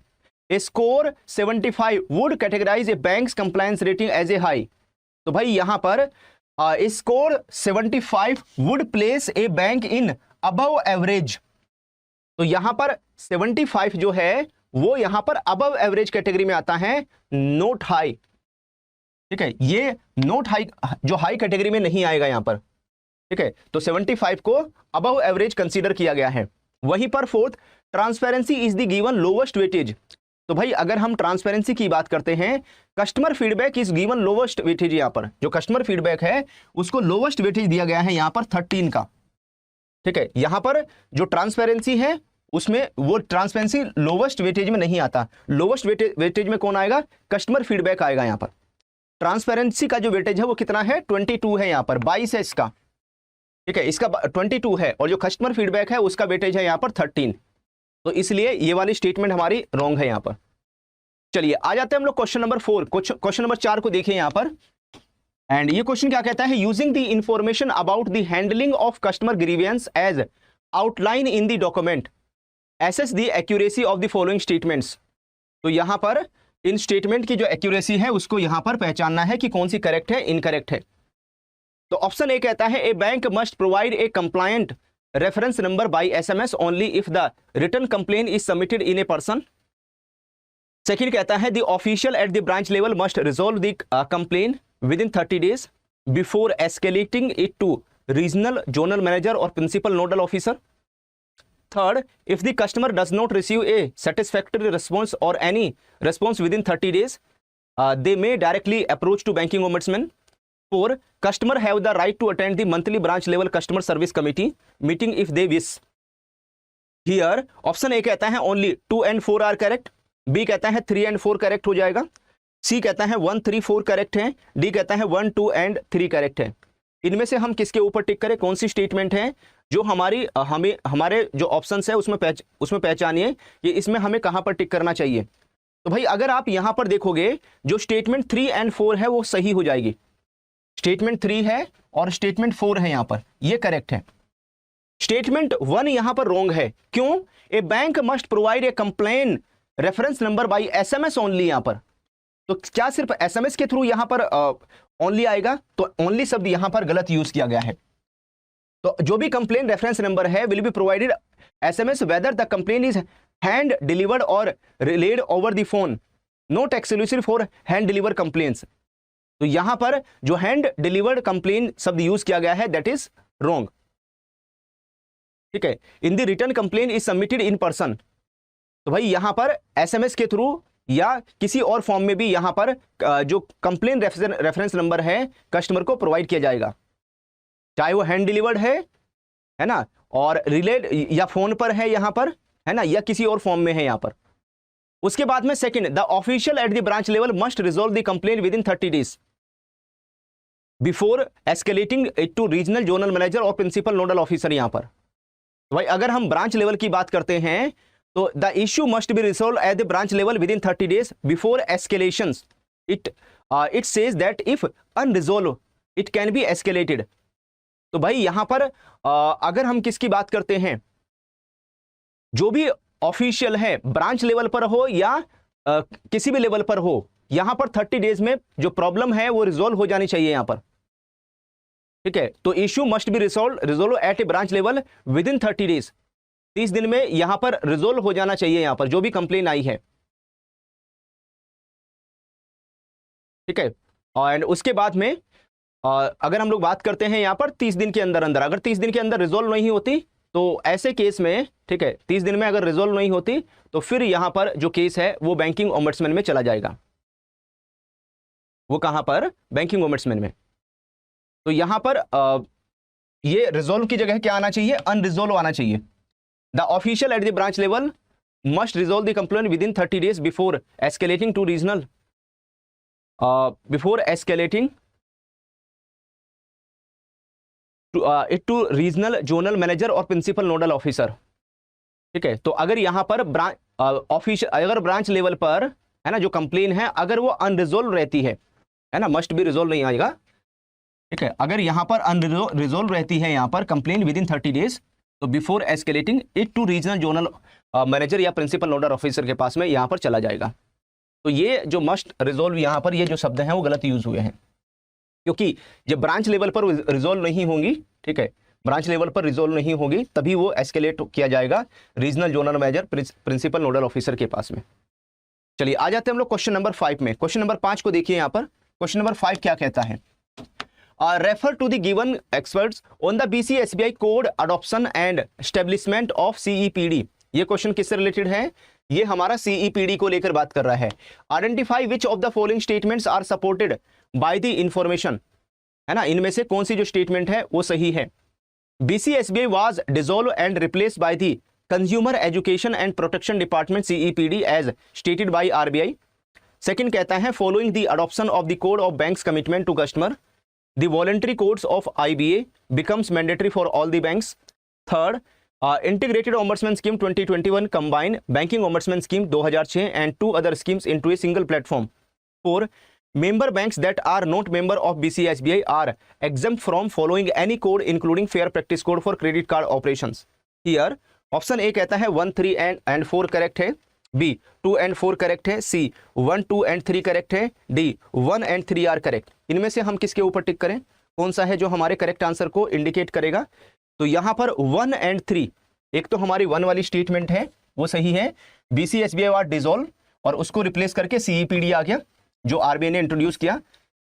A score 75 would categorise a bank's compliance rating as a high. तो भाई यहां पर score 75 would place a bank in above average. तो यहां पर 75 जो है वो यहां पर अबव एवरेज कैटेगरी में आता है, नोट हाई, ठीक है, ये नोट हाई जो हाई कैटेगरी में नहीं आएगा यहां पर, ठीक है। तो 75 को अबव एवरेज कंसीडर किया गया है। वहीं पर 4th transparency is the given lowest weightage. तो भाई अगर हम ट्रांसपेरेंसी की बात करते हैं, customer feedback is given lowest weightage. यहां पर जो कस्टमर फीडबैक है उसको लोवेस्ट वेटेज दिया गया है यहां पर 13 का, ठीक है। यहां पर जो ट्रांसपेरेंसी है उसमें वो ट्रांसपेरेंसी लोवेस्ट वेटेज में नहीं आता। लोवेस्ट वेटेज में कौन आएगा? कस्टमर फीडबैक आएगा। यहां पर ट्रांसपेरेंसी का जो वेटेज है वो कितना है? 22 है, यहां पर 22 है इसका, ठीक है, इसका 22 है, और जो कस्टमर फीडबैक है उसका वेटेज है यहां पर 13। तो इसलिए ये वाली स्टेटमेंट हमारी रॉन्ग है यहां पर। चलिए आ जाते हैं हम लोग क्वेश्चन नंबर 4। क्वेश्चन नंबर 4 को देखिए यहां पर, एंड ये क्वेश्चन क्या कहता है? Using the information about the handling of customer grievance as outline in the document assess the accuracy of the following statements. तो यहां पर इन स्टेटमेंट की जो एक्यूरेसी है उसको यहां पर पहचानना है कि कौन सी करेक्ट है, इनकरेक्ट है। तो ऑप्शन ए कहता है a bank must provide a complaint reference number by SMS only if the written complaint is submitted in a person. Second कहता है the official at the branch level must resolve the complain within 30 days before escalating it to regional zonal manager और principal nodal officer. Third, if the customer does not receive a satisfactory response or any response within 30 days, they may directly approach to banking ombudsman. 4, customer have the right to attend the monthly branch level customer service committee meeting if they wish. Here, option A कहता है only 2 and 4 are correct. B कहता है 3 and 4 correct हो जाएगा. C कहता है 1, 3, 4 correct है. D कहता है 1, 2 and 3 correct है. इनमें से हम किसके ऊपर टिक करें? कौन सी स्टेटमेंट है जो हमारे जो ऑप्शंस है उसमें पहचानिए कि इसमें हमें कहां पर टिक करना चाहिए। तो भाई अगर आप यहां पर देखोगे जो स्टेटमेंट 3 एंड 4 है वो सही हो जाएगी। स्टेटमेंट 3 है और स्टेटमेंट 4 है यहां पर, ये करेक्ट है। स्टेटमेंट 1 यहां पर रॉन्ग है। क्यों? A bank must provide a complaint reference number by SMS only. यहां पर तो क्या सिर्फ एसएमएस के थ्रू यहां पर ओनली आएगा? तो ओनली शब्द यहां पर गलत यूज किया गया है। तो जो भी कंप्लेन रेफरेंस नंबर है will be provided SMS whether the complaint is hand delivered और relayed over the phone, not exclusive for hand deliver complaints. तो यहां पर जो हैंड डिलीवर्ड कंप्लेन शब्द यूज किया गया है दैट इज रॉन्ग। ठीक है, in the return complaint is submitted in person. तो भाई यहां पर एसएमएस के थ्रू या किसी और फॉर्म में भी यहां पर जो कंप्लेन रेफरेंस नंबर है कस्टमर को प्रोवाइड किया जाएगा, चाहे वो हैंड डिलीवर्ड है ना, और रिलेड या फोन पर है यहां पर, है ना, या किसी और फॉर्म में है यहां पर। उसके बाद में second, the official at the branch level must resolve the complain within 30 days before escalating it to regional zonal manager और प्रिंसिपल नोडल ऑफिसर। यहां पर भाई अगर हम ब्रांच लेवल की बात करते हैं तो the issue must be resolve at the branch level within 30 days before escalations. It says that if unresolved it can be escalated. तो भाई यहां पर अगर हम किसकी बात करते हैं, जो भी ऑफिशियल है ब्रांच लेवल पर हो या किसी भी लेवल पर हो, यहां पर 30 डेज में जो प्रॉब्लम है वो रिजॉल्व हो जानी चाहिए यहां पर। ठीक है, तो issue must be resolve at a branch level within 30 days. 30 दिन में यहां पर रिजॉल्व हो जाना चाहिए यहां पर जो भी कंप्लेन आई है। ठीक है, और उसके बाद में अगर हम लोग बात करते हैं यहां पर 30 दिन के अंदर अंदर, अगर 30 दिन के अंदर रिजॉल्व नहीं होती तो ऐसे केस में, ठीक है, 30 दिन में अगर रिजॉल्व नहीं होती तो फिर यहां पर जो केस है वो बैंकिंग ओम्बड्समैन में चला जाएगा। वो कहां पर? बैंकिंग ओम्बड्समैन में। तो यहां पर ये रिजॉल्व की जगह क्या आना चाहिए? अनरिजॉल्व आना चाहिए। The official at the branch level must resolve the complaint within 30 days before escalating to regional before escalating it to regional zonal manager और प्रिंसिपल नोडल ऑफिसर। ठीक है, तो अगर यहां पर ऑफिशियल अगर ब्रांच लेवल पर है ना जो कंप्लेन है अगर वो अनरिजॉल्व रहती है ना, मस्ट बी रिजॉल्व नहीं आएगा। ठीक है, अगर यहां पर अनरिजॉल्व रहती है यहां पर कंप्लेन विद इन 30 डेज तो before escalating it to regional zonal manager या प्रिंसिपल नोडल ऑफिसर के पास में यहां पर चला जाएगा। तो ये जो मस्ट रिजॉल्व यहां पर ये जो शब्द हैं वो गलत यूज हुए हैं, क्योंकि जब ब्रांच लेवल पर रिजॉल्व नहीं होंगी, ठीक है, ब्रांच लेवल पर रिजॉल्व नहीं होगी तभी वो एस्केलेट किया जाएगा regional zonal manager principal nodal officer के पास में। चलिए आ जाते हैं हम लोग क्वेश्चन नंबर 5 में। क्वेश्चन नंबर 5 को देखिए यहां पर। क्वेश्चन नंबर 5 क्या कहता है? Refer to the given experts on the BCSBI code adoption and establishment of CEPD। ये क्वेश्चन किससे रिलेटेड है? ये हमारा CEPD को लेकर बात कर रहा है। Identify which of the following statements are supported by the information, है ना, इनमें से कौन सी जो स्टेटमेंट है वो सही है। BCSBI was dissolve and replace by the consumer education and protection department CEPD as stated by RBI। Second कहता है following the adoption of the code of banks commitment to customer the voluntary codes of IBA becomes mandatory for all the banks. Third, integrated ombudsman scheme 2021 combine banking ombudsman scheme 2006 and 2 other schemes into a single platform. 4, member banks that are not member of BCSBI are exempt from following any code including fair practice code for credit card operations। Here option A कहता है 1, 3 and 4 correct है, B 2 and 4 correct है, सी 1, 2 and 3 correct है, D 1 and 3 are correct. इनमें से हम किसके ऊपर टिक करें? कौन सा है जो हमारे करेक्ट आंसर को इंडिकेट करेगा? तो यहां पर 1 and 3, एक तो हमारी 1 वाली स्टेटमेंट है वो सही है, BCSBI वाज डिसॉल्व और उसको रिप्लेस करके CEPD आ गया जो RBI ने इंट्रोड्यूस किया,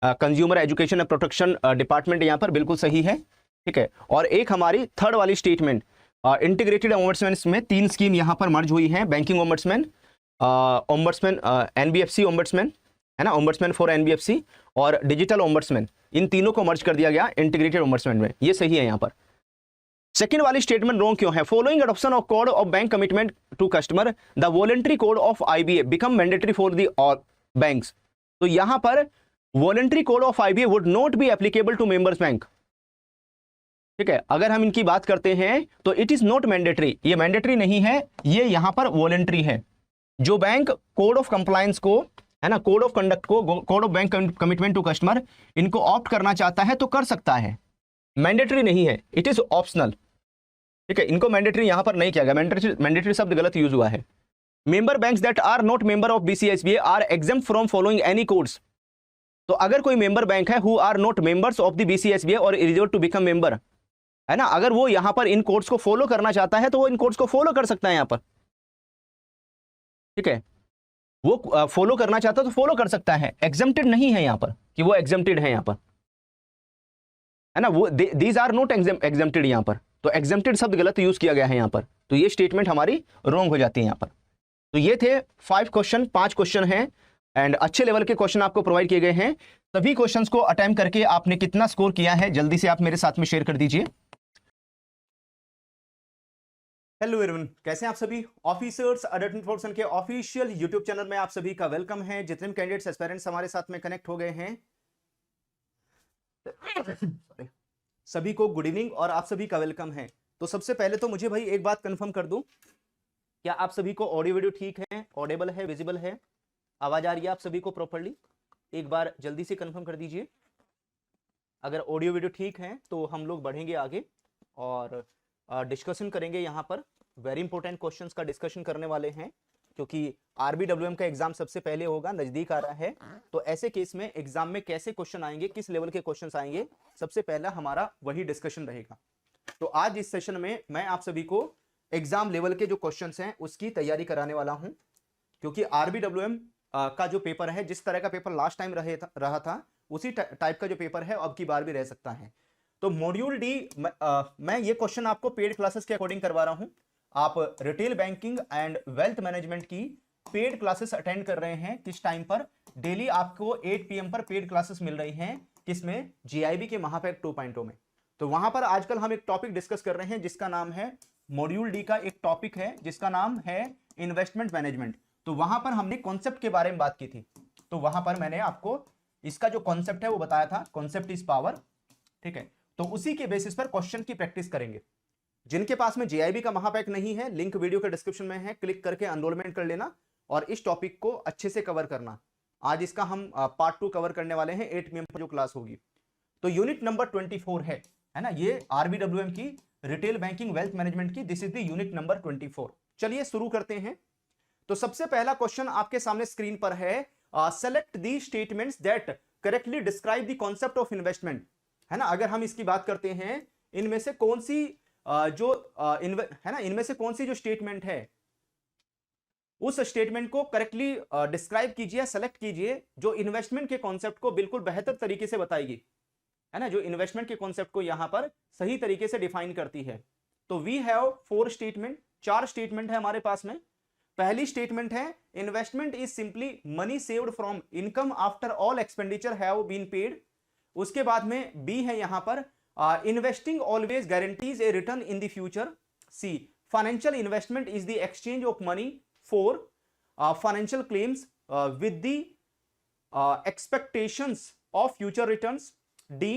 consumer education and protection department यहाँ पर बिल्कुल सही है। ठीक है, और एक हमारी थर्ड वाली स्टेटमेंट इंटीग्रेटेड ओम्बड्समैन में 3 स्कीम यहाँ पर मर्ज हुई है, बैंकिंग ओम्बड्समैन, NBFC ओम्बड्समैन, है ना, ओम्बड्समैन फॉर NBFC और डिजिटल ओम्बड्समैन, इन तीनों को मर्ज कर दिया गया इंटीग्रेटेड ओम्बड्समैन में, ये सही है यहाँ पर। सेकंड वाली स्टेटमेंट रॉन्ग क्यों है? Following adoption of code of bank commitment to customer the voluntary code of IBA become mandatory for the all banks. तो यहां पर voluntary code of IBA would not be applicable to members bank. ठीक है, अगर हम इनकी बात करते हैं तो इट इज नॉट मैंडेटरी, ये मैंडेटरी नहीं है, ये यहां पर वॉलंटरी है। जो बैंक कोड ऑफ कंप्लायंस को, है ना, कोड ऑफ कंडक्ट को, code of bank commitment to customer, इनको ऑप्ट करना चाहता है तो कर सकता है, मैंडेटरी नहीं है, इट इज ऑप्शनल। ठीक है, इनको मैंडेटरी यहां पर नहीं किया गया, मैंडेटरी शब्द गलत यूज हुआ है। Member banks that are not member of BCSBA are exempt from following any codes. तो अगर कोई मेंबर बैंक है who are not members of the BCSBA और एलिजिबल टू बिकम मेंबर, है ना, अगर वो यहां पर इन कोड्स को फॉलो करना चाहता है तो वो इन कोड्स को फॉलो कर सकता है यहां पर। ठीक है, वो फॉलो करना चाहता है तो फॉलो कर सकता है, एग्जेम्प्टेड नहीं है यहां पर कि वो एग्जेम्प्टेड है यहां पर, है ना, वो दीज आर नॉट एग्जेम्प्टेड यहां पर। तो एग्जेम्प्टेड शब्द गलत यूज किया गया है यहां पर, तो ये स्टेटमेंट हमारी रॉन्ग हो जाती है यहां पर। तो ये थे 5 क्वेश्चन, 5 क्वेश्चन हैं एंड अच्छे लेवल के क्वेश्चन आपको प्रोवाइड किए गए हैं। सभी क्वेश्चंस को अटेम्प्ट करके आपने कितना स्कोर किया है जल्दी से आप मेरे साथ में शेयर कर दीजिए। हेलो एवरीवन, कैसे हैं आप सभी। ऑफिसर्स अडल्ट इन्फॉर्मेशन के ऑफिशियल यूट्यूब चैनल में आप सभी का वेलकम है। जितने भी कैंडिडेट्स एस्पिरेंट्स हमारे साथ में कनेक्ट हो गए हैं सभी को गुड इवनिंग और आप सभी का वेलकम है। तो सबसे पहले तो मुझे भाई एक बात कंफर्म कर दूं, क्या आप सभी को ऑडियो वीडियो ठीक है, ऑडिबल है, विजिबल है, आवाज आ रही है आप सभी को प्रॉपर्ली? एक बार जल्दी से कंफर्म कर दीजिए। अगर ऑडियो वीडियो ठीक है तो हम लोग बढ़ेंगे आगे और डिस्कशन करेंगे। यहाँ पर वेरी इंपॉर्टेंट क्वेश्चंस का डिस्कशन करने वाले हैं, क्योंकि आरबीडब्ल्यूएम का एग्जाम सबसे पहले होगा, नजदीक आ रहा है। तो ऐसे केस में एग्जाम में कैसे क्वेश्चन आएंगे, किस लेवल के क्वेश्चंस आएंगे, सबसे पहला हमारा वही डिस्कशन रहेगा। तो आज इस सेशन में मैं आप सभी को एग्जाम लेवल के जो क्वेश्चंस हैं उसकी तैयारी कराने वाला हूं, क्योंकि आरबीडब्ल्यूएम का जो पेपर है, जिस तरह का पेपर लास्ट टाइम रहा था उसी टाइप का जो पेपर है अब की बार भी रह सकता है। तो मॉड्यूल डी मैं ये क्वेश्चन आपको पेड क्लासेस के अकॉर्डिंग करवा रहा हूं। आप retail banking and wealth management की पेड क्लासेस अटेंड कर रहे हैं, किस टाइम पर? डेली आपको 8 PM पर पेड क्लासेस मिल रही हैं, किसमें? जीआईबी के महापैक 2.0 में। तो वहां पर आजकल हम एक टॉपिक डिस्कस कर रहे हैं जिसका नाम है, मॉड्यूल डी का एक टॉपिक है जिसका नाम है इन्वेस्टमेंट मैनेजमेंट। तो वहां पर हमने कॉन्सेप्ट के बारे में बात की थी, तो वहां पर मैंने आपको इसका जो कॉन्सेप्ट है वो बताया था, कॉन्सेप्ट इज पावर। ठीक है, तो उसी के बेसिस पर क्वेश्चन की प्रैक्टिस करेंगे। जिनके पास में जीआईबी का महापैक नहीं है, लिंक वीडियो के डिस्क्रिप्शन में है, क्लिक करके एनरोलमेंट कर लेना और इस टॉपिक को अच्छे से कवर करना। आज इसका हम पार्ट 2 कवर करने वाले हैं, 8 PM पर जो क्लास होगी। तो यूनिट नंबर 24 है ना, ये आरबीडब्ल्यूएम की रिटेल बैंकिंग वेल्थ मैनेजमेंट की, this is the unit number 24। चलिए शुरू करते हैं। तो सबसे पहला क्वेश्चन आपके सामने स्क्रीन पर है, select the statements that correctly describe the concept of investment, है ना। अगर हम इसकी बात करते हैं, इनमें से कौन सी है ना, इनमें से कौन सी जो स्टेटमेंट है उस स्टेटमेंट को करेक्टली डिस्क्राइब कीजिए, सेलेक्ट कीजिए, जो इन्वेस्टमेंट के कॉन्सेप्ट को बिल्कुल बेहतर तरीके से बताएगी, है ना, जो इन्वेस्टमेंट के कॉन्सेप्ट को यहां पर सही तरीके से डिफाइन करती है। तो वी हैव 4 स्टेटमेंट, 4 स्टेटमेंट है हमारे पास में। पहली स्टेटमेंट है, investment is simply money saved from income after all expenditure have been paid. उसके बाद में बी है यहां पर, investing always guarantees a return in the future. C, financial investment is the exchange of money for financial claims with the expectations of future returns. D,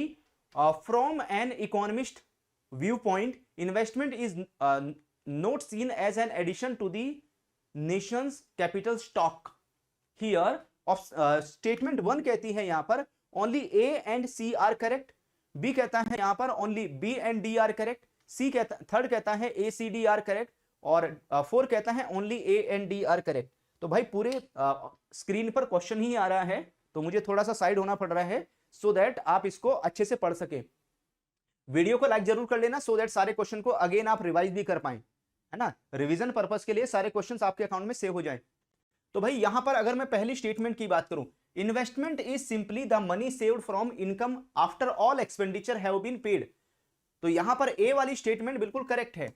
from an economist view point investment is not seen as an addition to the nation's capital stock. Here of statement 1 कहती है यहां पर only A and C are correct. B कहता है यहां पर only B and D are correct. C कहता, third कहता है A C D are correct, और 4 कहता है only A and D are correct. तो भाई पूरे स्क्रीन पर क्वेश्चन ही आ रहा है, तो मुझे थोड़ा सा साइड होना पड़ रहा है सो दैट आप इसको अच्छे से पढ़ सके। वीडियो को लाइक जरूर कर लेना सो दैट सारे क्वेश्चन को अगेन आप रिवाइज भी कर पाए, है ना, रिवीजन पर्पस के लिए सारे क्वेश्चंस आपके अकाउंट में सेव हो जाए। तो भाई यहां पर अगर मैं पहली स्टेटमेंट की बात करूं, investment is simply the money saved from income after all expenditure have been paid. तो यहां पर ए वाली स्टेटमेंट बिल्कुल करेक्ट है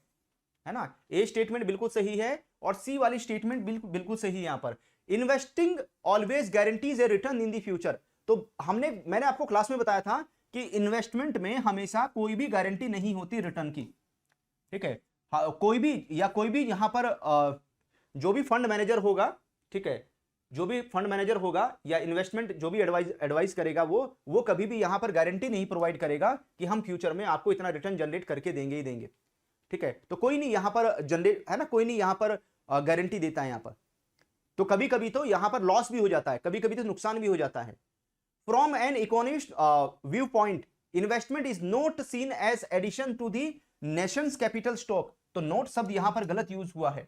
ना, ए स्टेटमेंट बिल्कुल सही है, और सी वाली स्टेटमेंट बिल्कुल सही। यहां पर investing always guarantees a return in the future. तो मैंने आपको क्लास में बताया था कि इन्वेस्टमेंट में हमेशा कोई भी गारंटी नहीं होती रिटर्न की। ठीक है, कोई भी यहां पर जो भी फंड मैनेजर होगा, ठीक है, जो भी फंड मैनेजर होगा या इन्वेस्टमेंट जो भी एडवाइस करेगा, वो कभी भी यहां पर गारंटी नहीं प्रोवाइड करेगा कि हम फ्यूचर में आपको इतना रिटर्न जनरेट करके देंगे ही देंगे। ठीक है, तो कोई नहीं यहां पर जनरेट, है ना, कोई नहीं यहां पर गारंटी देता है यहां पर। तो कभी कभी तो यहां पर लॉस भी हो जाता है, कभी कभी तो नुकसान भी हो जाता है। From an economist view point investment is not seen as addition to the nation's capital stock. तो नोट शब्द यहां पर गलत यूज हुआ है।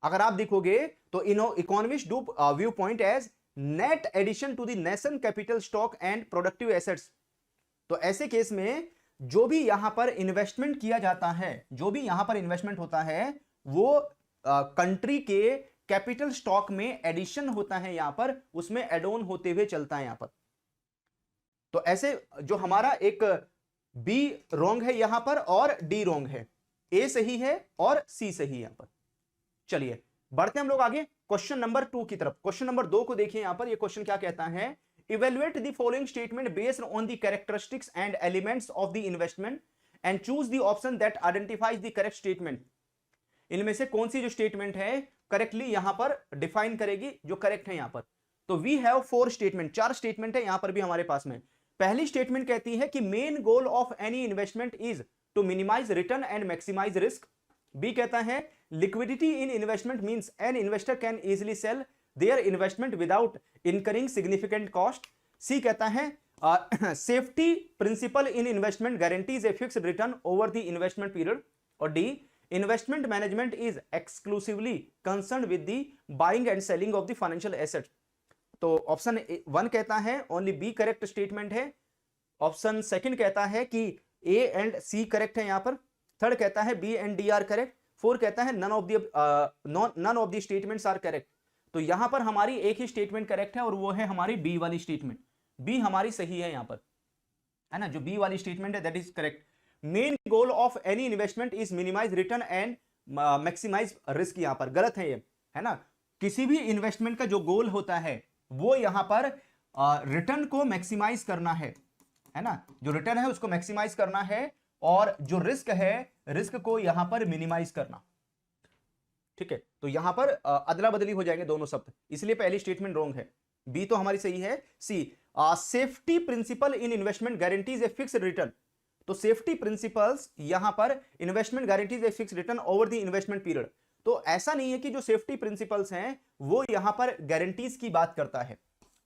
अगर आप देखोगे तो economist do view point as net addition to the nation capital stock and productive assets. तो ऐसे केस में जो भी यहां पर इन्वेस्टमेंट किया जाता है, जो भी यहां पर इन्वेस्टमेंट होता है, वो कंट्री के कैपिटल स्टॉक में एडिशन होता है, यहां पर उसमें एड ऑन होते हुए चलता है यहां पर। तो ऐसे जो हमारा एक बी रॉन्ग है यहां पर और डी रॉन्ग है, ए सही है और सी सही है यहां पर। चलिए बढ़ते हम लोग आगे क्वेश्चन नंबर 2 की तरफ। क्वेश्चन नंबर 2 को देखिए यहां पर, ये क्वेश्चन क्या कहता है, evaluate the following statement based on the characteristics and elements of the investment and choose the option that identifies the correct statement. इनमें से कौन सी जो स्टेटमेंट है करेक्टली यहां पर डिफाइन करेगी, जो करेक्ट है यहां पर। तो वी हैव 4 स्टेटमेंट, 4 स्टेटमेंट है यहां पर भी हमारे पास में। पहली स्टेटमेंट कहती है कि main goal of any investment is to minimize return and maximize risk. B कहता है liquidity in investment means an investor can easily sell their investment without incurring significant cost. C कहता है safety principle in investment guarantees a fixed return over the investment period. और D investment management is exclusively concerned with the buying and selling of the financial assets. तो option 1 कहता है only B correct statement है। Option second कहता है कि ए and C correct है यहां पर। थर्ड कहता है B and D are correct. Four कहता है none of the statements are correct. तो यहां पर हमारी एक ही स्टेटमेंट करेक्ट है और वो है हमारी बी वाली स्टेटमेंट। बी हमारी सही है यहां पर, है ना, जो बी वाली स्टेटमेंट है that is correct. Main goal of any investment is minimize return and maximize risk, यहां पर गलत है ये, है ना। किसी भी इन्वेस्टमेंट का जो गोल होता है वो यहां पर रिटर्न को मैक्सिमाइज करना है ना, जो रिटर्न है उसको मैक्सिमाइज करना है और जो रिस्क है रिस्क को यहां पर मिनिमाइज करना। ठीक है, तो यहां पर अदला बदली हो जाएंगे दोनों शब्द, इसलिए पहली स्टेटमेंट रॉन्ग है। बी तो हमारी सही है। C safety principle in investment guarantees a fixed return. तो सेफ्टी प्रिंसिपल्स यहां पर investment guarantees a fixed return over the investment period. तो ऐसा नहीं है कि जो सेफ्टी प्रिंसिपल्स हैं वो यहां पर गारंटीज की बात करता है।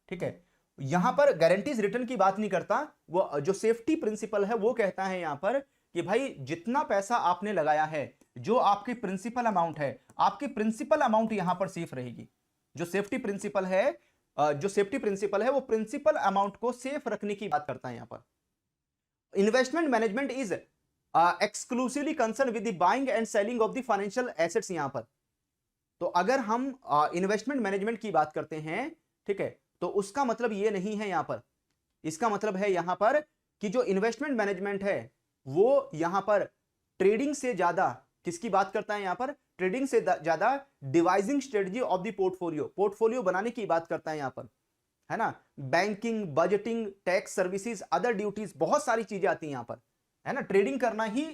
ठीक है, यहां पर गारंटीज रिटर्न की बात नहीं करता, वो जो सेफ्टी प्रिंसिपल है वो कहता है यहां पर कि भाई जितना पैसा आपने लगाया है, जो आपकी प्रिंसिपल अमाउंट है, आपकी प्रिंसिपल अमाउंट यहां पर सेफ रहेगी। जो सेफ्टी प्रिंसिपल है वो प्रिंसिपल अमाउंट को सेफ रखने की बात करता है यहां पर। Investment management is exclusively concern with the buying and selling of the financial assets यहां पर। तो अगर हम इन्वेस्टमेंट मैनेजमेंट की बात करते हैं, ठीक है, तो उसका मतलब ये नहीं है यहां पर, इसका मतलब है यहां पर कि जो इन्वेस्टमेंट मैनेजमेंट है वो यहां पर ट्रेडिंग से ज्यादा किसकी बात करता है, यहां पर ट्रेडिंग से ज्यादा devising strategy of the portfolio बनाने की बात करता है यहां पर, है ना। Banking, budgeting, tax services, other duties, बहुत सारी चीजें आती हैं यहां पर, है ना। ट्रेडिंग करना ही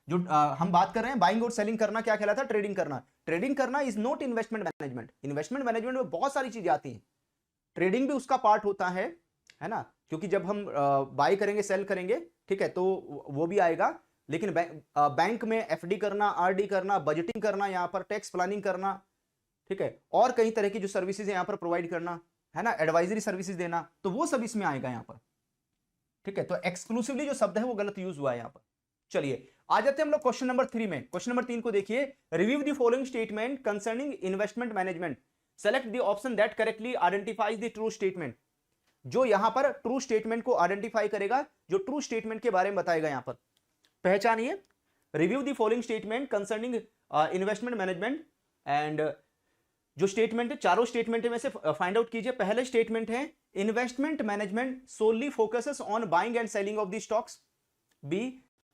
जो हम बात कर रहे हैं, बाइंग और सेलिंग करना क्या कहलाता है, ट्रेडिंग करना। ट्रेडिंग करना is not investment management. Investment management में बहुत सारी चीजें आती हैं, ट्रेडिंग भी उसका पार्ट होता है ना, क्योंकि जब हम बाई करेंगे सेल करेंगे, ठीक है, तो वो भी आएगा। लेकिन बैंक में एफडी करना, आरडी करना, बजटिंग करना, यहां पर टैक्स प्लानिंग करना, ठीक है, और कई तरह की जो सर्विसेज यहां पर प्रोवाइड करना, है ना, एडवाइजरी सर्विसेज देना, तो वो सब इसमें आएगा यहां पर। ठीक है, तो एक्सक्लूसिवली जो शब्द है वो गलत यूज हुआ है यहां पर। चलिए आ जाते हैं हम लोग क्वेश्चन नंबर 3 में। क्वेश्चन नंबर 3 को देखिए, review the following statement concerning investment management, select the option that correctly identifies the true statement. जो यहां पर ट्रू स्टेटमेंट को आइडेंटिफाई करेगा, जो ट्रू स्टेटमेंट के बारे में बताएगा यहां पर, पहचानिए। Review the following statement concerning investment management, and जो स्टेटमेंट है चारों स्टेटमेंट में से फाइंड आउट कीजिए। पहले स्टेटमेंट है investment management solely focuses on buying and selling of the stocks. B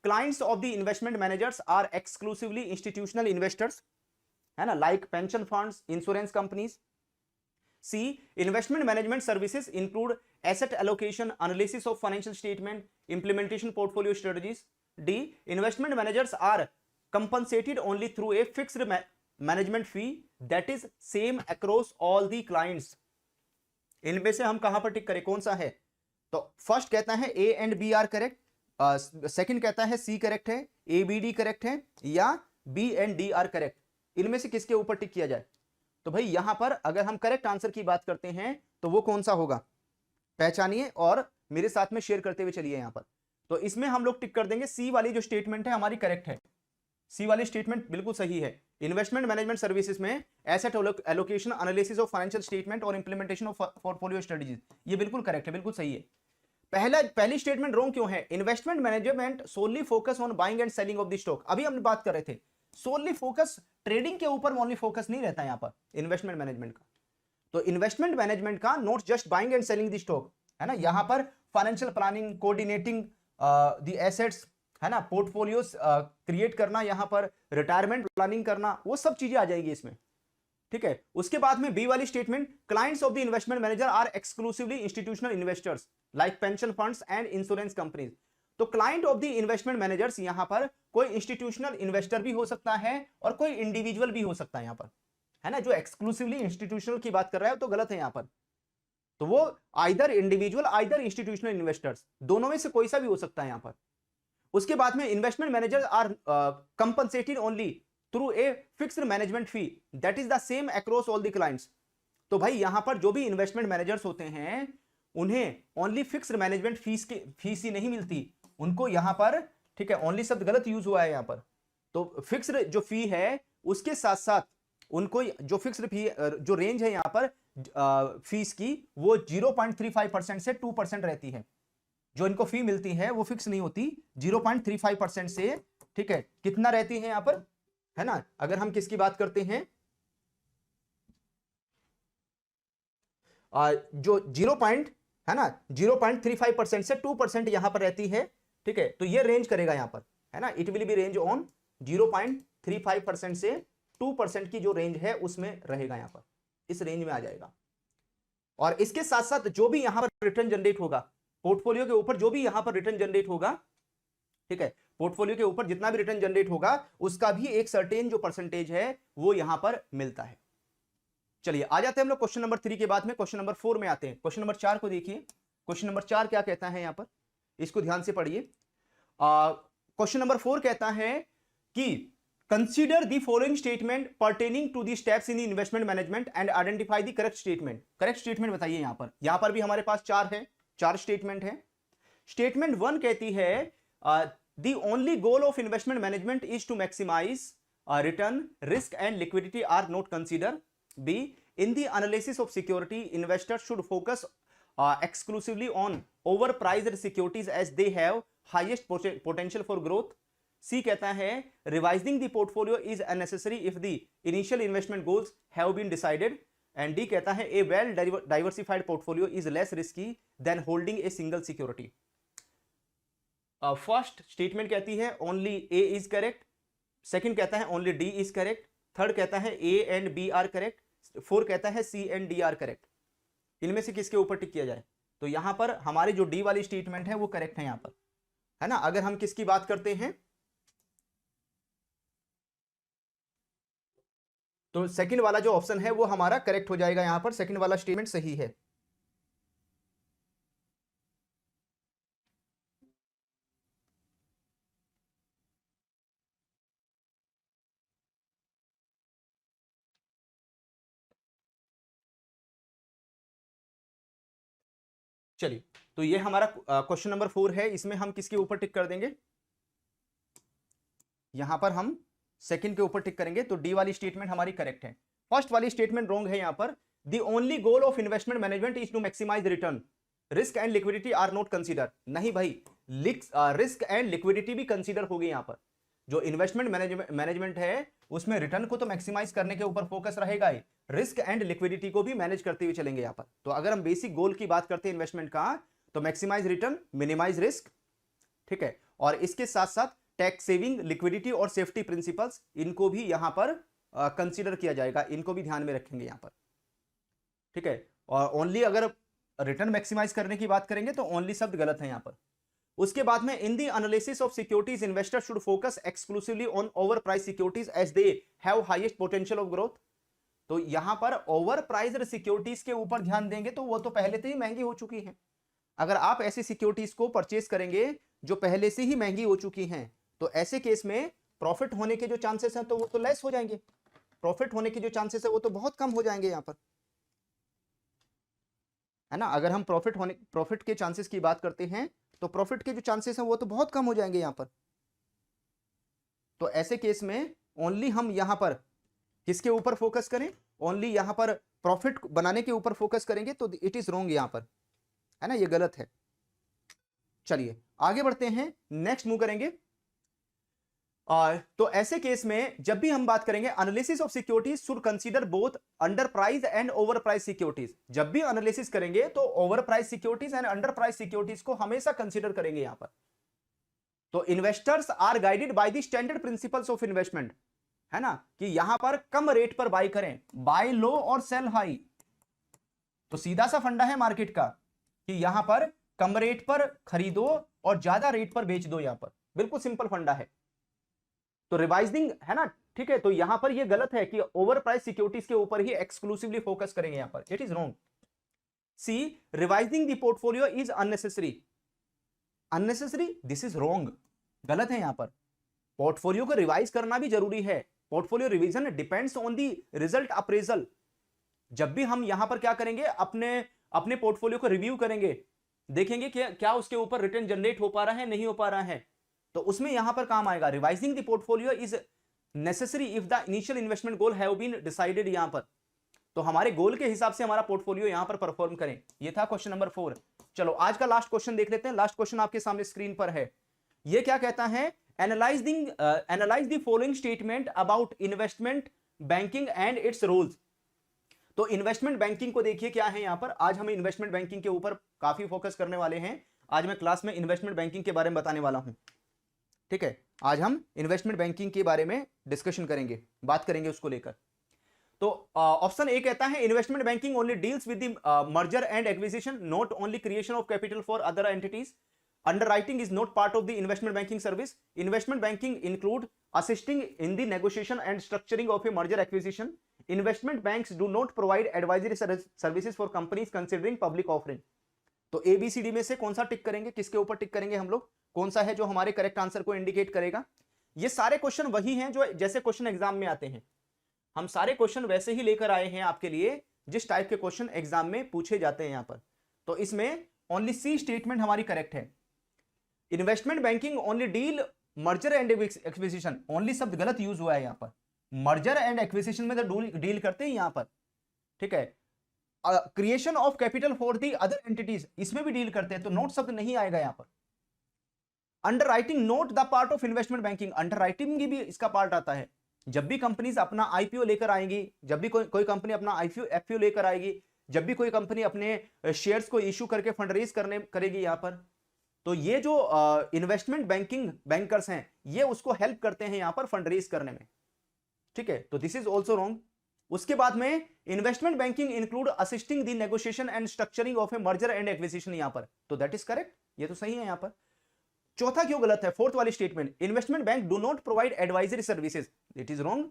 clients of the investment managers are exclusively institutional investors, है ना, like pension funds, insurance companies. C investment management services include asset allocation, analysis of financial statement, implementation portfolio strategies. D investment managers are compensated only through a fixed management fee that is same across all the clients. इनमें से हम कहां पर टिक करें, कौन सा है? तो फर्स्ट कहता है A and B are correct, second कहता है सी करेक्ट है, ए बी डी करेक्ट है, या B and D are correct. इनमें से किसके ऊपर टिक किया जाए? तो भाई यहां पर अगर हम करेक्ट आंसर की बात करते हैं तो वो कौन सा होगा, पहचानिए और मेरे साथ में शेयर करते हुए चलिए यहां पर। तो इसमें हम लोग टिक कर देंगे सी वाली जो स्टेटमेंट है हमारी करेक्ट है, सी वाली स्टेटमेंट बिल्कुल सही है। इन्वेस्टमेंट मैनेजमेंट सर्विसेज में asset allocation, analysis of financial statement और इंप्लीमेंटेशन ऑफ पोर्टफोलियो स्ट्रेटजीज, ये बिल्कुल करेक्ट है, बिल्कुल सही है। पहली स्टेटमेंट रॉन्ग क्यों है, investment management solely focus on buying and selling of the stock, अभी हम बात कर रहे थे सोनली फोकस ट्रेडिंग के ऊपर ओनली फोकस नहीं रहता यहां पर इन्वेस्टमेंट मैनेजमेंट का। तो इन्वेस्टमेंट मैनेजमेंट का not just buying and selling the stock, है ना, यहां पर financial planning, coordinating the assets, है ना, पोर्टफोलियोज क्रिएट करना, यहां पर रिटायरमेंट प्लानिंग करना, वो सब चीजें आ जाएगी इसमें, ठीक है। उसके बाद में बी वाली statement, clients of the investment manager are exclusively institutional investors like pension funds and insurance companies. तो client of the investment managers यहां पर कोई इंस्टीट्यूशनल इन्वेस्टर भी हो सकता है और कोई इंडिविजुअल भी हो सकता है यहां पर, है ना। जो एक्सक्लूसिवली इंस्टीट्यूशनल की बात कर रहा है तो गलत है यहां पर, तो वो either individual either institutional investors, दोनों में से कोई सा भी हो सकता है यहां पर। उसके बाद में investment manager are compensated only through a fixed management fee that is the same across all the clients. तो भाई यहां पर जो भी इन्वेस्टमेंट मैनेजर्स होते हैं उन्हें ओनली फिक्स्ड मैनेजमेंट फीस ही नहीं मिलती उनको यहां पर, ठीक है, ओनली शब्द गलत यूज हुआ है यहां पर। तो फिक्स्ड जो फी है उसके साथ साथ उनको जो फिक्स्ड फी जो रेंज है यहां पर फीस की वो 0.35% से 2% रहती है। जो इनको फी मिलती है वो फिक्स नहीं होती, 0.35% से, ठीक है, कितना रहती है यहां पर, है ना। अगर हम किसकी बात करते हैं, जो 0.35% से 2% यहां पर रहती है, ठीक है। तो ये रेंज करेगा यहां पर, है ना, it will be range on 0.35% से 2% की जो रेंज है उसमें रहेगा यहां पर, इस रेंज में आ जाएगा। और इसके साथ साथ जो भी यहां पर रिटर्न जनरेट होगा पोर्टफोलियो के ऊपर, जो भी यहां पर रिटर्न जनरेट होगा, ठीक है, पोर्टफोलियो के ऊपर जितना भी रिटर्न जनरेट होगा उसका भी एक सर्टेन जो परसेंटेज है वो यहां पर मिलता है। चलिए आ जाते हैं हम लोग क्वेश्चन नंबर 3 के बाद में क्वेश्चन नंबर 4 में आते हैं। क्वेश्चन नंबर 4 को देखिए, क्वेश्चन नंबर 4 क्या कहता है यहां पर, इसको ध्यान से पढ़िए। क्वेश्चन नंबर 4 कहता है कि consider the following statement pertaining to the steps in the investment management and identify the correct statement. Correct statement बताइए यहां पर भी हमारे पास 4 है, 4 स्टेटमेंट है। स्टेटमेंट 1 कहती है the only goal of investment management is to maximize return, risk and liquidity are not consider. B, in the analysis of security investors should focus exclusively on overpriced securities as they have highest potential for growth. C कहता है revising the portfolio is unnecessary if the initial investment goals have been decided. And D कहता है a well diversified portfolio is less risky than holding a single security. First statement कहती है only A is correct. Second कहता है only D is correct. Third कहता है A and B are correct. Fourth कहता है C and D are correct. इनमें से किसके ऊपर टिक किया जाए, तो यहां पर हमारी जो डी वाली स्टेटमेंट है वो करेक्ट है यहां पर, है ना। अगर हम किसकी बात करते हैं तो सेकंड वाला जो ऑप्शन है वो हमारा करेक्ट हो जाएगा, यहां पर सेकंड वाला स्टेटमेंट सही है। चलिए तो ये हमारा क्वेश्चन नंबर 4 है, इसमें हम किसके ऊपर टिक कर देंगे, यहां पर हम सेकंड के ऊपर टिक करेंगे, तो डी वाली स्टेटमेंट हमारी करेक्ट है। फर्स्ट वाली स्टेटमेंट रॉन्ग है यहां पर, the only goal of investment management is to maximize return, risk and liquidity are not consider. नहीं भाई, रिस्क एंड लिक्विडिटी भी कंसीडर होगी यहां पर। जो इन्वेस्टमेंट मैनेजमेंट है उसमें रिटर्न को तो मैक्सिमाइज करने के ऊपर फोकस रहेगा ही, रिस्क एंड लिक्विडिटी को भी मैनेज करते हुए चलेंगे यहां पर। तो अगर हम बेसिक गोल की बात करते हैं इन्वेस्टमेंट का, तो मैक्सिमाइज रिटर्न, मिनिमाइज रिस्क, ठीक है, और इसके साथ साथ टैक्स सेविंग, लिक्विडिटी और सेफ्टी प्रिंसिपल्स, इनको भी यहां पर कंसीडर किया जाएगा, इनको भी ध्यान में रखेंगे यहां पर, ठीक है। और ओनली अगर रिटर्न मैक्सिमाइज करने की बात करेंगे तो ओनली शब्द गलत है यहां पर। उसके बाद में in the analysis of securities investor should focus exclusively on over price securities as they have highest potential of growth. तो यहां पर ओवर प्राइस्ड सिक्योरिटीज के ऊपर ध्यान देंगे तो वो तो पहले से ही महंगी हो चुकी हैं। अगर आप ऐसी सिक्योरिटीज को परचेज करेंगे जो पहले से ही महंगी हो चुकी हैं, तो ऐसे केस में प्रॉफिट होने के जो चांसेस हैं तो वो तो लेस हो जाएंगे, प्रॉफिट होने के जो चांसेस है वो तो बहुत कम हो जाएंगे यहां पर, है ना। अगर हम प्रॉफिट के चांसेस की बात करते हैं तो प्रॉफिट के जो चांसेस हैं वो तो बहुत कम हो जाएंगे यहां पर। तो ऐसे केस में ओनली हम यहां पर किसके ऊपर फोकस करें, ओनली यहां पर प्रॉफिट बनाने के ऊपर फोकस करेंगे तो इट इज रॉन्ग यहां पर, है ना, ये गलत है। चलिए आगे बढ़ते हैं, नेक्स्ट मूव करेंगे। तो ऐसे केस में जब भी हम बात करेंगे analysis of securities should consider both under price and over price securities. जब भी एनालिसिस करेंगे तो over price securities and under price securities को हमेशा कंसीडर करेंगे यहां पर। तो investors are guided by the standard principles of investment, है ना, कि यहां पर कम रेट पर बाय करें, बाय लो और सेल हाई। तो सीधा सा फंडा है मार्केट का कि यहां पर कम रेट पर खरीदो और ज्यादा रेट पर बेच दो, यहां पर बिल्कुल सिंपल फंडा है। तो रिवाइजिंग, है ना, ठीक है। तो यहां पर ये गलत है कि ओवर प्राइस सिक्योरिटीज के ऊपर ही एक्सक्लूसिवली फोकस करेंगे यहां पर, it is wrong. C revising the portfolio is unnecessary, unnecessary this is wrong, गलत है यहां पर। पोर्टफोलियो को रिवाइज करना भी जरूरी है। Portfolio revision depends on the result appraisal. जब भी हम यहां पर क्या करेंगे, अपने अपने पोर्टफोलियो को रिव्यू करेंगे, देखेंगे कि क्या उसके ऊपर रिटर्न जनरेट हो पा रहा है, नहीं हो पा रहा है, तो उसमें यहां पर काम आएगा। Revising the portfolio is necessary if the initial investment goal have been decided, यहां पर तो हमारे गोल के हिसाब से हमारा पोर्टफोलियो यहां पर परफॉर्म करें। ये था क्वेश्चन नंबर 4। चलो आज का लास्ट क्वेश्चन देख लेते हैं। लास्ट क्वेश्चन आपके सामने स्क्रीन पर है। ये क्या कहता है, analyse the following statement about investment banking and it's rules. तो इन्वेस्टमेंट बैंकिंग को देखिए क्या है यहां पर। आज हम इन्वेस्टमेंट बैंकिंग के ऊपर काफी फोकस करने वाले हैं। आज मैं क्लास में इन्वेस्टमेंट बैंकिंग के बारे में बताने वाला हूं, ठीक है। आज हम इन्वेस्टमेंट बैंकिंग के बारे में डिस्कशन करेंगे, बात करेंगे उसको लेकर। तो ऑप्शन ए कहता है investment banking only deals with the merger and acquisition, not only creation of capital for other entities. Underwriting is not part of the investment banking service. Investment banking include assisting in the negotiation and structuring of a merger acquisition. Investment banks do not provide advisory services for companies considering public offering. तो ABCD में से कौन सा टिक करेंगे, किसके ऊपर टिक करेंगे हम लोग, कौन सा है जो हमारे करेक्ट आंसर को इंडिकेट करेगा। ये सारे क्वेश्चन वही हैं जो जैसे क्वेश्चन एग्जाम में आते हैं। हम सारे क्वेश्चन वैसे ही लेकर आए हैं आपके लिए जिस टाइप के क्वेश्चन एग्जाम में पूछे जाते हैं यहां पर। तो इसमें ओनली सी स्टेटमेंट हमारी करेक्ट है। Investment banking only deal merger and acquisition, only शब्द गलत यूज हुआ है यहां पर। मर्जर एंड एक्विजिशन में तो डील करते हैं यहां पर, ठीक है। Creation of capital for the other entities, इसमें भी डील करते हैं, तो नोट शब्द नहीं आएगा यहां पर। Under writing note the part of investment banking, under writing भी इसका पार्ट आता है। जब भी कंपनीज अपना आईपीओ लेकर आएंगी, जब भी कोई कंपनी अपना आईपीओ एफपीओ लेकर आएगी, जब भी कोई कंपनी अपने शेयर्स को इश्यू करके फंडरेज करेगी यहां पर, तो ये जो इन्वेस्टमेंट बैंकिंग बैंकर्स हैं ये उसको हेल्प करते हैं यहां पर फंडरेज करने में, ठीक है। तो दिस इज ऑल्सो रॉन्ग। उसके बाद में investment banking include assisting the negotiation and structuring of A merger and acquisition, यहां पर तो दैट इज करेक्ट, ये तो सही है यहां पर। चौथा क्यों गलत है, फोर्थ वाली statement, investment bank do not provide advisory services, it is wrong.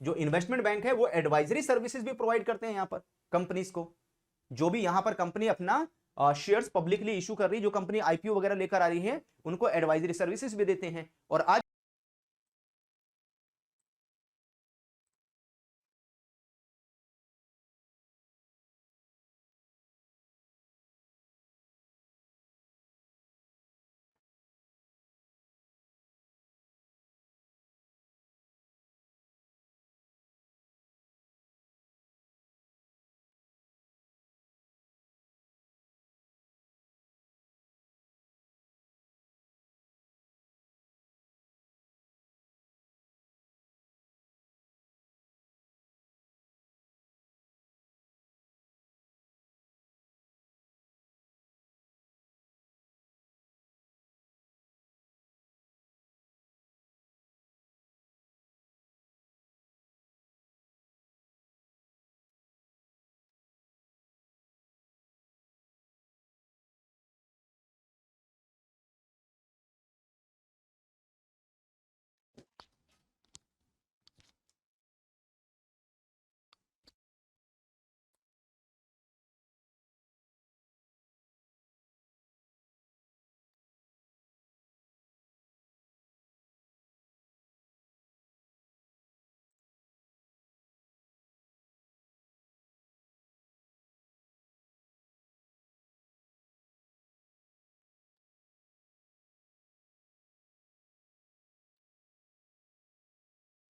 जो इन्वेस्टमेंट बैंक है वो एडवाइजरी सर्विसेज भी प्रोवाइड करते हैं यहां पर कंपनीज को। जो भी यहां पर कंपनी अपना शेयर्स पब्लिकली इशू कर रही है, जो कंपनी आईपीओ वगैरह लेकर आ रही है, उनको एडवाइजरी सर्विसेज भी देते हैं। और आज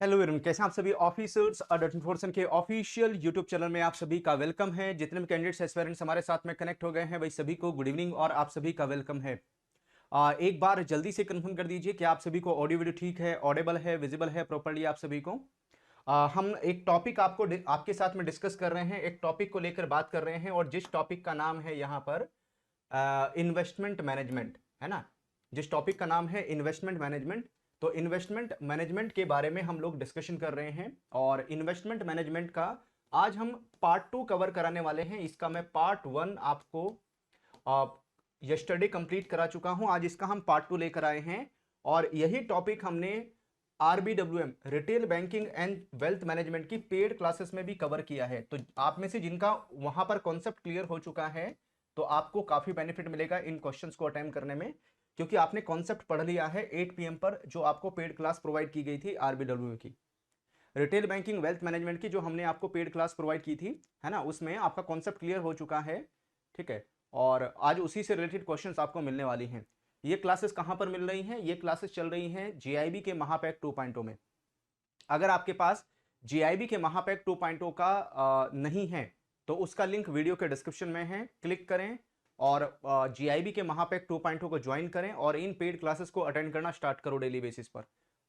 हेलो एवरीवन, कैसे हैं आप सभी ऑफिसर्स डॉट इन्फोर्सन के ऑफिशियल यूट्यूब चैनल में आप सभी का वेलकम है। जितने भी कैंडिडेट्स एस्पायरेंट्स हमारे साथ में कनेक्ट हो गए हैं भाई सभी को गुड इवनिंग और आप सभी का वेलकम है। एक बार जल्दी से कंफर्म कर दीजिए कि आप सभी को ऑडियो वीडियो ठीक है, ऑडिबल है, विजिबल है प्रॉपर्ली आप सभी को। हम एक टॉपिक आपके साथ में डिस्कस कर रहे हैं, एक टॉपिक को लेकर बात कर रहे हैं और जिस टॉपिक का नाम है यहाँ पर इन्वेस्टमेंट मैनेजमेंट, है ना। जिस टॉपिक का नाम है इन्वेस्टमेंट मैनेजमेंट, तो इन्वेस्टमेंट मैनेजमेंट के बारे में हम लोग डिस्कशन कर रहे हैं और इन्वेस्टमेंट मैनेजमेंट का आज हम पार्ट 2 कवर कराने वाले हैं। इसका मैं पार्ट 1 आपको यस्टरडे कंप्लीट करा चुका हूं, आज इसका हम पार्ट 2 लेकर आए हैं और यही टॉपिक हमने RBWM retail banking and wealth management की पेड क्लासेस में भी कवर किया है। तो आप में से जिनका वहां पर कॉन्सेप्ट क्लियर हो चुका है तो आपको काफी बेनिफिट मिलेगा इन क्वेश्चंस को अटेम्प्ट करने में, क्योंकि आपने कॉन्सेप्ट पढ़ लिया है 8 PM पर जो आपको पेड क्लास प्रोवाइड की गई थी RBWM की, रिटेल बैंकिंग वेल्थ मैनेजमेंट की जो हमने आपको पेड क्लास प्रोवाइड की थी, है ना। उसमें आपका कॉन्सेप्ट क्लियर हो चुका है, ठीक है। और आज उसी से रिलेटेड क्वेश्चंस आपको मिलने वाली हैं। ये क्लासेस कहाँ पर मिल रही हैं? ये क्लासेस चल रही हैं GIB के महापैक 2.0 में। अगर आपके पास GIB के महापैक 2.0 का नहीं है तो उसका लिंक वीडियो के डिस्क्रिप्शन में है, क्लिक करें और GIB के महापैक 2.0 को ज्वाइन करें और इन पेड क्लासेस को अटेंड करना स्टार्ट करो डेली बेसिस पर,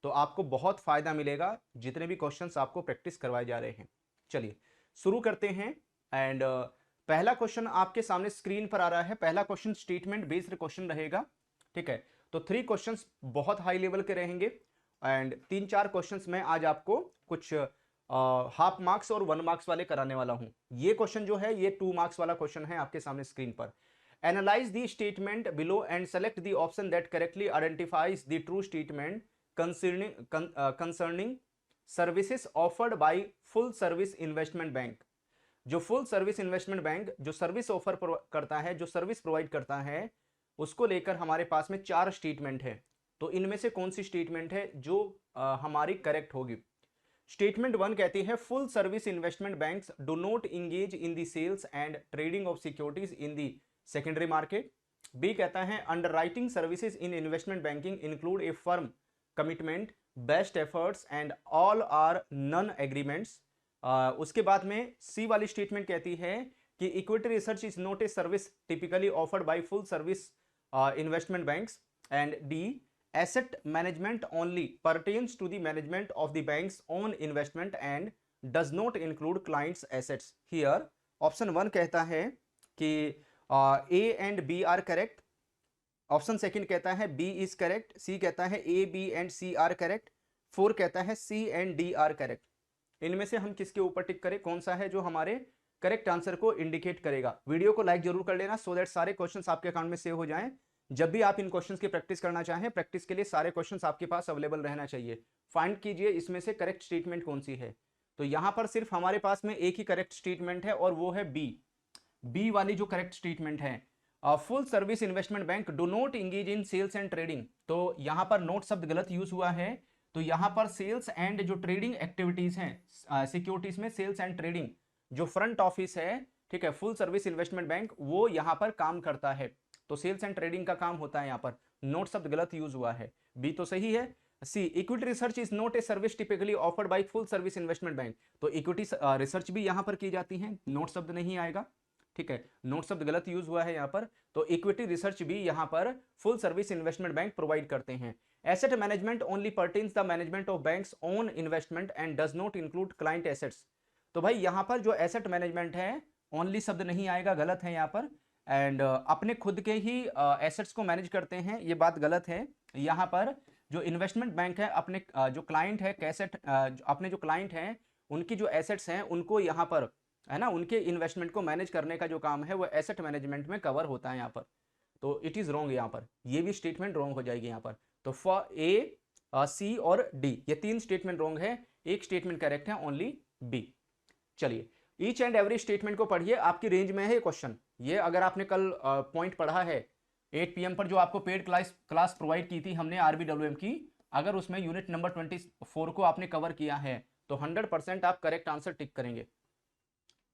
तो आपको बहुत फायदा मिलेगा जितने भी क्वेश्चंस आपको प्रैक्टिस करवाए जा रहे हैं। चलिए शुरू करते हैं एंड पहला क्वेश्चन आपके सामने स्क्रीन पर आ रहा है। पहला क्वेश्चन स्टेटमेंट बेस्ड क्वेश्चन रहेगा, ठीक है। तो 3 क्वेश्चंस बहुत हाई लेवल के रहेंगे एंड 3-4 क्वेश्चंस में आज आपको कुछ हाफ मार्क्स और 1 मार्क्स वाले कराने वाला हूं। ये क्वेश्चन जो है ये 2 मार्क्स वाला क्वेश्चन है आपके सामने स्क्रीन पर। Analyze the statement below and select the option that correctly identifies the true statement concerning services offered by full service investment bank। जो फुल सर्विस इन्वेस्टमेंट बैंक जो सर्विस ऑफर करता है, जो सर्विस प्रोवाइड करता है, उसको लेकर हमारे पास में 4 स्टेटमेंट है। तो इनमें से कौन सी स्टेटमेंट है जो हमारी करेक्ट होगी? स्टेटमेंट 1 कहती है full service investment banks do not engage in the sales and trading of securities in the secondary market. B कहता है underwriting services in investment banking include a firm commitment, best efforts and all or none agreements. उसके बाद में C वाली statement कहती है कि equity research is not a service typically offered by full service investment banks. And D asset management only pertains to the management of the bank's own investment and does not include clients assets. Here option 1 कहता है कि A and B are correct. Option second कहता है B is correct. C कहता है A, B and C are correct. 4 कहता है C and D are correct. इनमें से हम किसके ऊपर टिक करें? कौन सा है जो हमारे करेक्ट आंसर को इंडिकेट करेगा? वीडियो को लाइक जरूर कर लेना सो दैट सारे क्वेश्चंस आपके अकाउंट में सेव हो जाएं। जब भी आप इन क्वेश्चंस की प्रैक्टिस करना चाहें, प्रैक्टिस के लिए सारे क्वेश्चंस आपके पास अवेलेबल रहना चाहिए। फाइंड कीजिए इसमें से करेक्ट स्टेटमेंट कौन सी है। तो यहां पर सिर्फ हमारे पास में एक ही करेक्ट स्टेटमेंट है और वो है बी वाली जो करेक्ट स्टेटमेंट है। Full service investment bank do not engage in sales and trading. तो यहां पर नोट शब्द गलत यूज हुआ है, तो यहां पर सेल्स एंड जो ट्रेडिंग एक्टिविटीज हैं सिक्योरिटीज में सेल्स एंड ट्रेडिंग जो फ्रंट ऑफिस है, ठीक है, फुल सर्विस इन्वेस्टमेंट बैंक वो यहां पर काम करता है। तो सेल्स एंड ट्रेडिंग का काम होता है यहां पर। नोट शब्द गलत यूज हुआ है। बी तो सही है। C equity research is not a service typically offered by full service investment bank. तो इक्विटी रिसर्च भी यहां पर की जाती है, नोट शब्द नहीं आएगा, ठीक है। नोट शब्द गलत यूज हुआ है यहां पर। तो इक्विटी रिसर्च भी यहां पर full service investment bank provide करते हैं। Asset management only pertains the management of banks own investment and does not include client assets. तो भाई यहां पर जो एसेट मैनेजमेंट है ओनली शब्द नहीं आएगा, गलत है यहां पर। एंड अपने खुद के ही एसेट्स को मैनेज करते हैं, ये बात गलत है। यहां पर जो इन्वेस्टमेंट बैंक है अपने जो क्लाइंट है कैसेट अपने जो क्लाइंट हैं उनकी जो एसेट्स हैं उनको यहाँ पर, है ना, उनके इन्वेस्टमेंट को मैनेज करने का जो काम है वो एसेट मैनेजमेंट में कवर होता है यहाँ पर। तो इट इज रॉन्ग यहाँ पर, ये भी स्टेटमेंट रॉन्ग हो जाएगी यहाँ पर। तो फॉर ए, सी और डी ये 3 स्टेटमेंट रॉन्ग है, एक स्टेटमेंट करेक्ट है, ओनली बी। चलिए ईच एंड एवरी स्टेटमेंट को पढ़िए, आपकी रेंज में है क्वेश्चन। ये अगर आपने कल पॉइंट पढ़ा है 8 PM पर जो आपको पेड क्लास प्रोवाइड की थी हमने RBWM की, अगर उसमें यूनिट नंबर 24 को आपने कवर किया है तो 100% आप करेक्ट आंसर टिक करेंगे।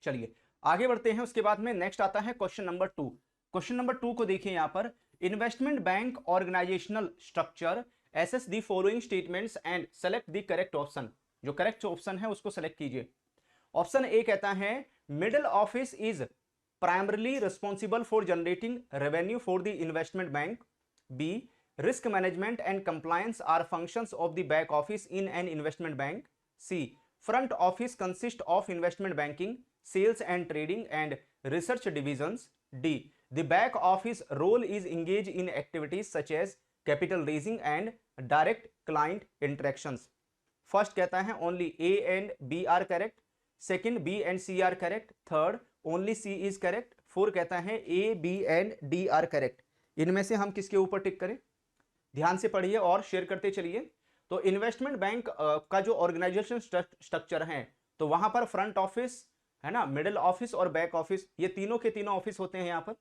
चलिए आगे बढ़ते हैं। उसके बाद में नेक्स्ट आता है क्वेश्चन नंबर 2। क्वेश्चन नंबर 2 को देखिए यहां पर, investment bank organizational structure assess the following statements and select the correct option. जो करेक्ट ऑप्शन है उसको सेलेक्ट कीजिए। ऑप्शन ए कहता है middle office is primarily responsible for generating revenue for the investment bank. B risk management and compliance are functions of the back office in an investment bank. C front office consist of investment banking, sales and trading and research divisions. D the back office role is engaged in activities such as capital raising and direct client interactions. First कहता है only A and B are correct, second B and C are correct, third only C is correct, fourth कहता है A, B and D are correct. इनमें से हम किसके ऊपर टिक करें? ध्यान से पढ़िए और शेयर करते चलिए। तो इन्वेस्टमेंट बैंक का जो ऑर्गेनाइजेशन स्ट्रक्चर है, तो वहां पर फ्रंट ऑफिस है ना, मिडिल ऑफिस और बैक ऑफिस, ये तीनों के तीनों ऑफिस होते हैं यहाँ पर।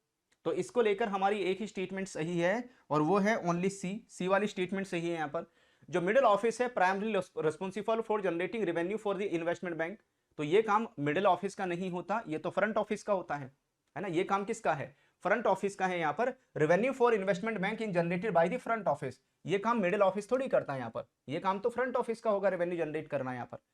तो इसको लेकर हमारी एक ही स्टेटमेंट सही है और वो है ओनली सी वाली स्टेटमेंट सही है यहाँ पर। जो मिडिल ऑफिस है primary responsible for generating revenue for the investment bank, तो ये काम मिडिल ऑफिस का नहीं होता, ये तो फ्रंट ऑफिस का होता है ना। ये काम किसका है? फ्रंट ऑफिस का है यहाँ पर। Revenue for investment bank in generated by the front office, ये काम मिडिल ऑफिस थोड़ी करता है यहाँ पर, ये काम तो फ्रंट ऑफिस का होगा, रेवेन्यू जनरेट करना यहाँ पर।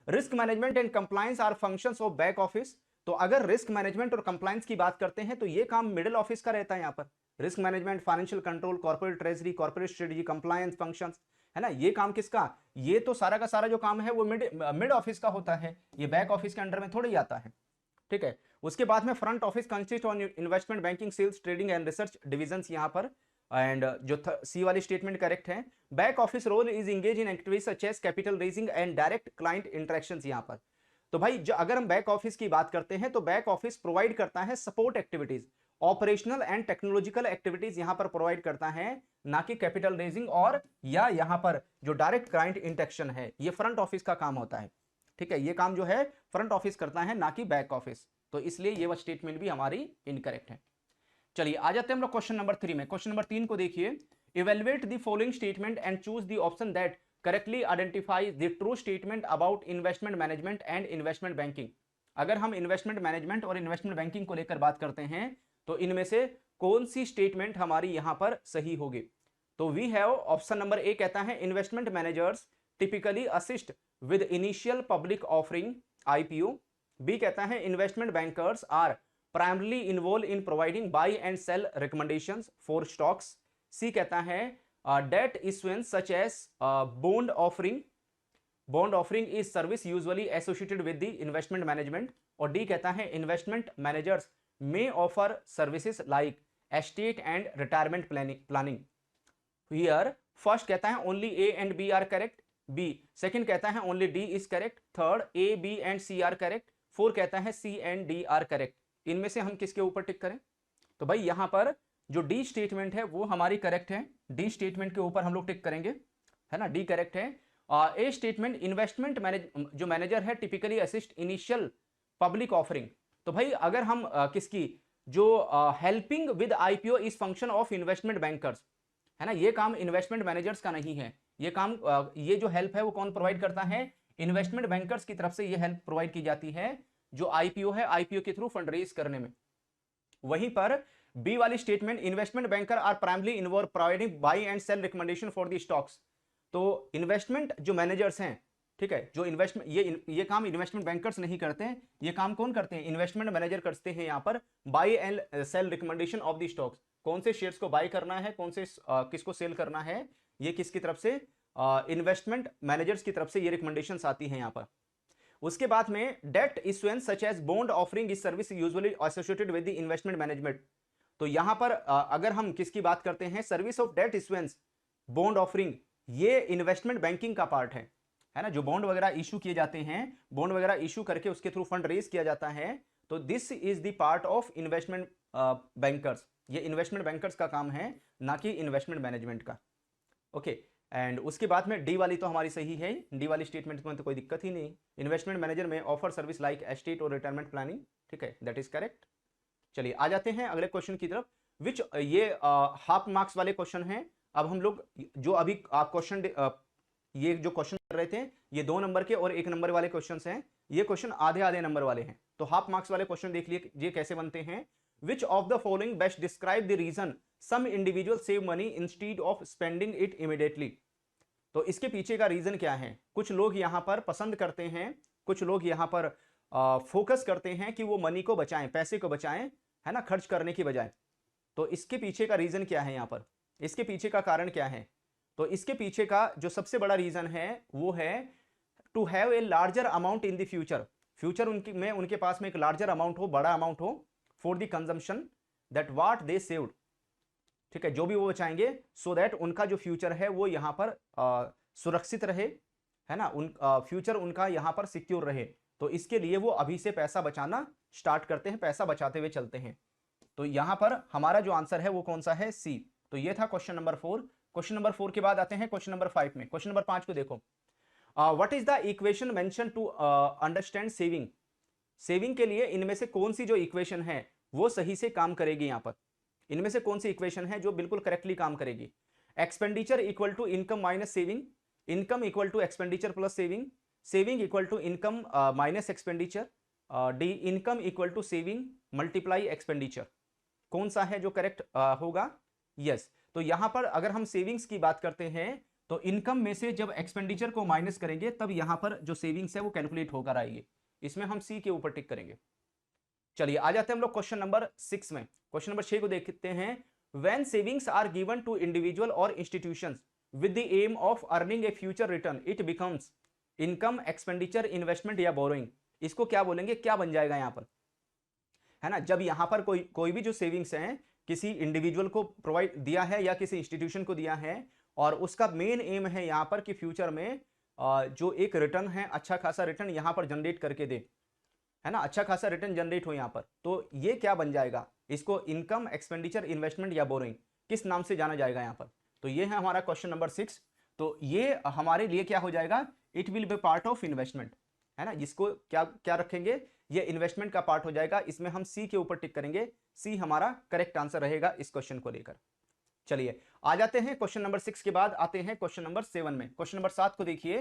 Risk management and compliance are functions of back office, तो अगर रिस्क मैनेजमेंट और कंप्लायंस की बात करते हैं तो ये काम मिडिल ऑफिस का रहता है यहाँ पर। Risk management, financial control, corporate treasury, corporate strategy, compliance functions, है ना, ये काम किसका? ये तो सारा का सारा जो काम है वो मिड ऑफिस का होता है, ये बैक ऑफिस के अंडर में थोड़ी आता है, ठीक है। उसके बाद में front office consist on investment banking, sales, trading and research divisions यहाँ पर, एंड जो सी वाली स्टेटमेंट करेक्ट है। Back office role is engage in activities such as capital raising and direct client interactions यहाँ पर। तो भाई जो अगर हम बैक ऑफिस की बात करते हैं तो बैक ऑफिस प्रोवाइड करता है support activities, operational and technological activities यहाँ पर प्रोवाइड करता है, ना कि कैपिटल रेजिंग और या यहाँ पर जो डायरेक्ट क्लाइंट इंटरेक्शन है ये फ्रंट ऑफिस का काम होता है, ठीक है। ये काम जो है फ्रंट ऑफिस करता है, ना कि बैक ऑफिस, तो इसलिए ये स्टेटमेंट भी हमारी इनकरेक्ट है। चलिए आ जाते हैं हम लोग क्वेश्चन नंबर 3 में। क्वेश्चन नंबर 3 को देखिए, evaluate the following statement and choose the option that correctly identify the true statement about investment management and investment banking. अगर हम इन्वेस्टमेंट मैनेजमेंट और इन्वेस्टमेंट बैंकिंग को लेकर बात करते हैं तो इनमें से कौन सी स्टेटमेंट हमारी यहां पर सही होगी? तो we have option number A कहता है investment managers typically assist with initial public offering IPO। B कहता है investment bankers are primarily involved in providing buy and sell recommendations for stocks। C कहता है debt issuance such as bond offering is service usually associated with the investment management। और D कहता है investment managers may offer services like estate and retirement planning। Here first कहता है only A and B are correct, B second कहता है only D is correct, third A, B and C are correct, fourth कहता है C and D are correct। इनमें से हम किसके ऊपर टिक करें? तो भाई यहां पर जो डी स्टेटमेंट है वो हमारी करेक्ट है, डी स्टेटमेंट के ऊपर हम लोग टिक करेंगे, है ना, डी करेक्ट है। ए स्टेटमेंट इन्वेस्टमेंट जो मैनेजर है typically assist initial public offering. तो भाई अगर हम किसकी जो helping with IPO is function of investment bankers, है ना, ये काम इन्वेस्टमेंट मैनेजर्स का नहीं है, ये काम ये जो हेल्प है वो कौन प्रोवाइड करता है? इन्वेस्टमेंट बैंकर्स की तरफ से ये हेल्प प्रोवाइड की जाती है जो IPO है, IPO के थ्रू फंड रेज करने में। वहीं पर बी वाली statement investment banker are primarily involve providing buy and sell recommendation for the stocks. तो इन्वेस्टमेंट जो मैनेजर्स हैं, ठीक है, जो इन्वेस्टमेंट ये काम इन्वेस्टमेंट बैंकर्स नहीं करते हैं, ये काम कौन करते हैं? इन्वेस्टमेंट मैनेजर करते हैं यहाँ पर buy and sell recommendation of the stocks. कौन से शेयर्स को बाय करना है, कौन से किसको सेल करना है, ये किसकी तरफ से? इन्वेस्टमेंट मैनेजर्स की तरफ से ये रिकमेंडेशंस आती हैं यहाँ पर। उसके बाद में debt issuance such as bond offering is service usually associated with the investment management. तो यहां पर अगर हम किसकी बात करते हैं, service of debt issuance, bond offering, ये इन्वेस्टमेंट बैंकिंग का पार्ट है ना, जो बॉन्ड वगैरह इशू किए जाते हैं, बॉन्ड वगैरह इशू करके उसके थ्रू फंड रेज किया जाता है, तो this is the part of investment bankers. ये इन्वेस्टमेंट बैंकर्स का काम है, ना कि इन्वेस्टमेंट मैनेजमेंट का। ओके, एंड उसके बाद में डी वाली तो हमारी सही है, डी वाली स्टेटमेंट में तो कोई दिक्कत ही नहीं। इन्वेस्टमेंट मैनेजर में ऑफर सर्विस लाइक एस्टेट और रिटायरमेंट प्लानिंग, ठीक है, दैट इज करेक्ट। चलिए आ जाते हैं अगले क्वेश्चन की तरफ, विच ये हाफ मार्क्स वाले क्वेश्चन हैं। अब हम लोग जो अभी क्वेश्चन ये जो क्वेश्चन कर रहे थे, ये 2 नंबर के और 1 नंबर वाले क्वेश्चन हैं, ये क्वेश्चन आधे नंबर वाले हैं। तो हाफ मार्क्स वाले क्वेश्चन देख लीजिए कैसे बनते हैं। Which of the following best describe the reason some individual save money instead of spending it immediately. तो इसके पीछे का रीजन क्या है? कुछ लोग यहां पर पसंद करते हैं, कुछ लोग यहां पर फोकस करते हैं कि वो मनी को बचाएं, पैसे को बचाएं, है ना, खर्च करने की बजाय। तो इसके पीछे का रीजन क्या है? यहां पर इसके पीछे का कारण क्या है? तो इसके पीछे का जो सबसे बड़ा रीजन है वो है to have a larger amount in the future. Future उनके पास में एक लार्जर अमाउंट हो, बड़ा अमाउंट हो, for the consumption that what they saved. ठीक है, जो भी वो बचाएंगे सो दैट उनका जो फ्यूचर है वो यहां पर सुरक्षित रहे, है ना, फ्यूचर उनका यहां पर सिक्योर रहे। तो इसके लिए वो अभी से पैसा बचाना स्टार्ट करते हैं, पैसा बचाते हुए चलते हैं। तो यहां पर हमारा जो आंसर है वो कौन सा है? सी। तो ये था क्वेश्चन नंबर 4। क्वेश्चन नंबर 4 के बाद आते हैं क्वेश्चन नंबर 5 में। क्वेश्चन नंबर 5 को देखो, what is the equation mention to understand saving. Saving के लिए इनमें से कौन सी जो इक्वेशन है वो सही से काम करेगी? यहां पर इनमें से कौन सी इक्वेशन है जो बिल्कुल करेक्टली काम करेगी? Expenditure equal to income minus saving, income equal to expenditure plus saving, saving equal to income minus expenditure, D income equal to saving multiply expenditure. कौन सा है जो करेक्ट होगा? यस। तो यहां पर अगर हम सेविंग्स की बात करते हैं तो इनकम में से जब एक्सपेंडिचर को माइनस करेंगे तब यहां पर जो सेविंग्स है वो कैलकुलेट होकर आएगी। इसमें हम सी के ऊपर टिक करेंगे। चलिए आ जाते हैं हम लोग क्वेश्चन नंबर 6 में। क्वेश्चन नंबर 6 को देखते हैं। When savings are given to individual और institutions with the aim of earning a future return it becomes income, expenditure, investment या बोरोइंग। इसको क्या बोलेंगे? क्या बन जाएगा यहां पर, है ना? जब यहां पर कोई भी जो सेविंग्स है किसी इंडिविजुअल को प्रोवाइड दिया है या किसी इंस्टीट्यूशन को दिया है और उसका मेन एम है यहां पर कि फ्यूचर में जो एक रिटर्न है, अच्छा खासा रिटर्न यहां पर जनरेट करके दे, है ना, अच्छा खासा रिटर्न जनरेट हो यहां पर, तो ये क्या बन जाएगा? इसको इनकम, एक्सपेंडिचर, इन्वेस्टमेंट या बोरोइंग किस नाम से जाना जाएगा यहां पर? तो ये है हमारा क्वेश्चन नंबर 6। तो ये हमारे लिए क्या हो जाएगा? It will be part of investment, है ना। जिसको क्या क्या रखेंगे? ये इन्वेस्टमेंट का पार्ट हो जाएगा। इसमें हम सी के ऊपर टिक करेंगे। सी हमारा करेक्ट आंसर रहेगा इस क्वेश्चन को लेकर। चलिए आ जाते हैं क्वेश्चन नंबर 6 के बाद आते हैं क्वेश्चन नंबर 7 में। क्वेश्चन नंबर 7 को देखिए,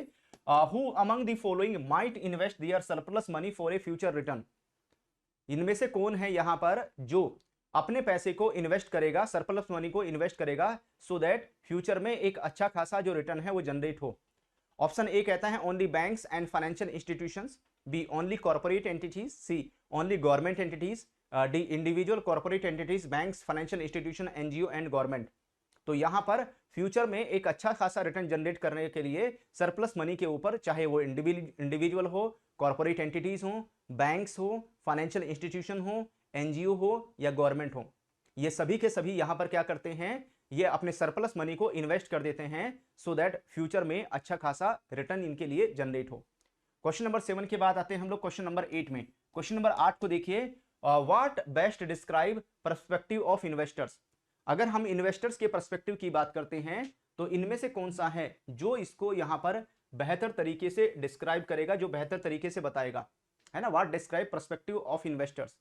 who among the following might invest their surplus money for a future return. इनमें से कौन है यहां पर जो अपने पैसे को इन्वेस्ट करेगा, सरप्लस मनी को इन्वेस्ट करेगा सो दैट फ्यूचर में एक अच्छा खासा जो रिटर्न है वो जनरेट हो? ऑप्शन ए कहता है only banks and financial institutions, B only corporate entities, C only government entities, D individual corporate entities, banks, financial institution, NGO and government. तो यहां पर फ्यूचर में एक अच्छा खासा रिटर्न जनरेट करने के लिए सरप्लस मनी के ऊपर, चाहे वो इंडिविजुअल हो, कॉर्पोरेट एंटिटीज हो, बैंक्स हो, फाइनेंशियल इंस्टीट्यूशन हो, एनजीओ हो या गवर्नमेंट हो, ये सभी के सभी यहां पर क्या करते हैं? ये अपने सरप्लस मनी को इन्वेस्ट कर देते हैं सो दैट फ्यूचर में अच्छा खासा रिटर्न इनके लिए जनरेट हो। क्वेश्चन नंबर 7 के बाद आते हैं हम लोग क्वेश्चन नंबर 8 में। क्वेश्चन नंबर 8 को देखिए, what best describe perspective of investors. अगर हम इन्वेस्टर्स के पर्सपेक्टिव की बात करते हैं तो इनमें से कौन सा है जो इसको यहां पर बेहतर तरीके से डिस्क्राइब करेगा, जो बेहतर तरीके से बताएगा, है ना? What describe perspective of investors.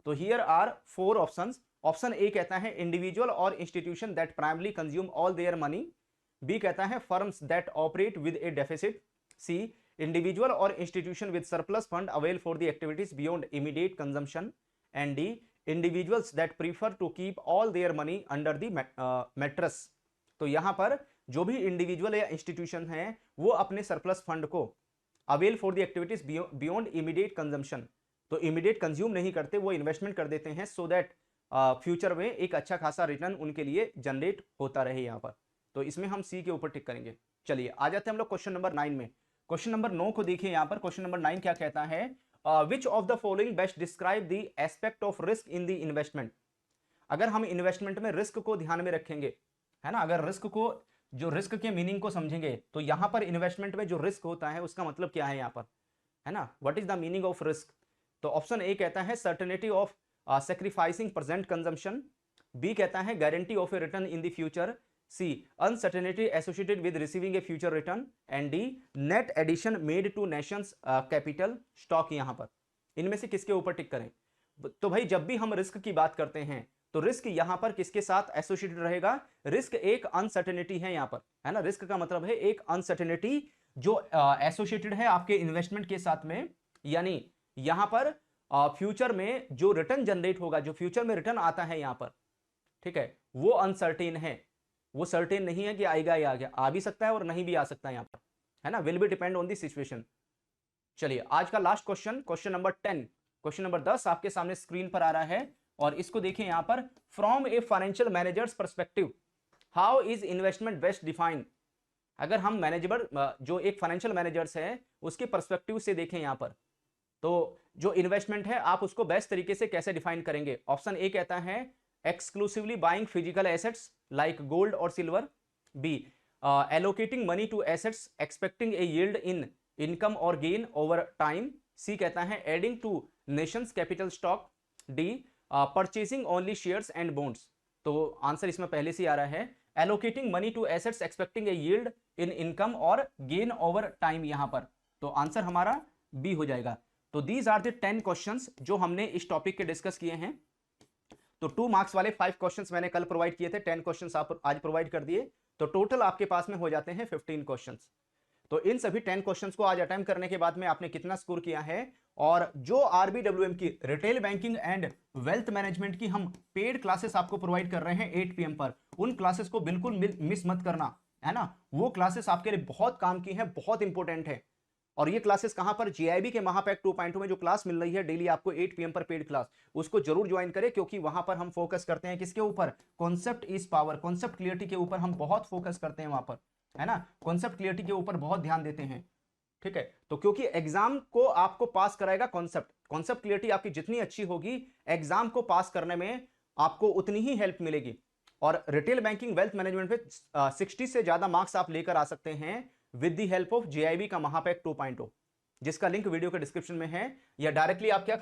तो here are 4 options. Option A कहता है इंडिविजुअल और institution that primary consume all their money, B कहता है firms that operate with a deficit, C individual और institution with surplus fund avail for the activities beyond immediate consumption, and D individuals that prefer to keep all their money under the mattress. तो यहां पर जो भी individual या institution है वो अपने सरप्लस फंड को avail for the activities beyond immediate consumption, तो इमीडिएट कंज्यूम नहीं करते, वो इन्वेस्टमेंट कर देते हैं सो दैट फ्यूचर में एक अच्छा खासा रिटर्न उनके लिए जनरेट होता रहे यहां पर। तो इसमें हम सी के ऊपर टिक करेंगे। चलिए आ जाते हैं हम लोग क्वेश्चन नंबर 9 में। क्वेश्चन नंबर 9 को देखिए, यहां पर क्वेश्चन नंबर 9 क्या कहता है? विच of the following best describe the aspect of risk in the investment. अगर हम इन्वेस्टमेंट में रिस्क को ध्यान में रखेंगे, है ना, अगर रिस्क के मीनिंग को समझेंगे तो यहां पर इन्वेस्टमेंट में जो रिस्क होता है उसका मतलब क्या है यहां पर, है ना? What is the meaning of risk? तो ऑप्शन ए कहता है certainty of sacrificing present consumption, B कहता है guarantee of a return in the future, C uncertainty associated with receiving a future return, and D net addition made to nation's capital stock. यहां पर इनमें से किसके ऊपर टिक करें? तो भाई जब भी हम रिस्क की बात करते हैं तो रिस्क यहां पर किसके साथ एसोसिएटेड रहेगा? रिस्क एक अनसर्टेनिटी है यहां पर, है ना। रिस्क का मतलब है एक अनसर्टेनिटी जो एसोसिएटेड है आपके इन्वेस्टमेंट के साथ में, यानी यहां पर फ्यूचर में जो रिटर्न जनरेट होगा, जो फ्यूचर में रिटर्न आता है यहां पर, ठीक है, वो अनसर्टेन है। वो सर्टेन नहीं है कि आएगा या आ गया, आ भी सकता है और नहीं भी आ सकता है यहाँ पर, है ना, will be depend on the situation. चलिए आज का last question, question number 10, question number 10 आपके सामने स्क्रीन पर आ रहा है और इसको देखिए यहां पर, from a financial managers perspective how is investment best defined. अगर हम मैनेजर जो एक फाइनेंशियल मैनेजर्स है उसके पर्सपेक्टिव से देखें यहां पर, तो जो इन्वेस्टमेंट है आप उसको बेस्ट तरीके से कैसे डिफाइन करेंगे। ऑप्शन ए कहता है exclusively buying physical assets like gold और silver, B allocating money to assets expecting a yield in income और गेन ओवर टाइम, सी कहता है adding to nation's capital stock, D purchasing only shares and bonds. तो answer इसमें पहले से आ रहा है allocating money to assets expecting a yield in income और गेन ओवर टाइम यहां पर, तो आंसर हमारा बी हो जाएगा। तो दीज आर द 10 क्वेश्चंस जो हमने इस टॉपिक के डिस्कस किए हैं। तो 2 मार्क्स वाले 5 क्वेश्चंस मैंने कल प्रोवाइड किए थे, 10 क्वेश्चंस आप आज प्रोवाइड कर दिए, तो टोटल आपके पास में हो जाते हैं 15 क्वेश्चंस। तो इन सभी 10 क्वेश्चंस को आज अटेम्प्ट करने के बाद में आपने कितना स्कोर किया है, और जो आरबीडब्ल्यूएम की retail banking and wealth management की हम पेड क्लासेस आपको प्रोवाइड कर रहे हैं 8 PM पर, उन क्लासेस को बिल्कुल मिस मत करना, है ना। वो क्लासेस आपके लिए बहुत काम की हैं, बहुत इंपॉर्टेंट है। और ये क्लासेस कहां पर, जीआईबी के महापैक 2.2 में जो क्लास मिल रही है डेली आपको 8 PM पर पेड क्लास, उसको जरूर ज्वाइन करें, क्योंकि वहां पर हम फोकस करते हैं किसके ऊपर, concept is power, concept clarity के ऊपर हम बहुत फोकस करते हैं वहां पर, है ना, कॉन्सेप्ट क्लियरिटी के ऊपर बहुत ध्यान देते हैं, ठीक है। तो क्योंकि एग्जाम को आपको पास कराएगा कॉन्सेप्ट क्लियरिटी आपकी जितनी अच्छी होगी, एग्जाम को पास करने में आपको उतनी ही हेल्प मिलेगी। और रिटेल बैंकिंग वेल्थ मैनेजमेंट पे 60 से ज्यादा मार्क्स आप लेकर आ सकते हैं with the help of GIB का महापैक 2.0, जिसका लिंक वीडियो के डिस्क्रिप्शन में है, या डायरेक्टली आप क्या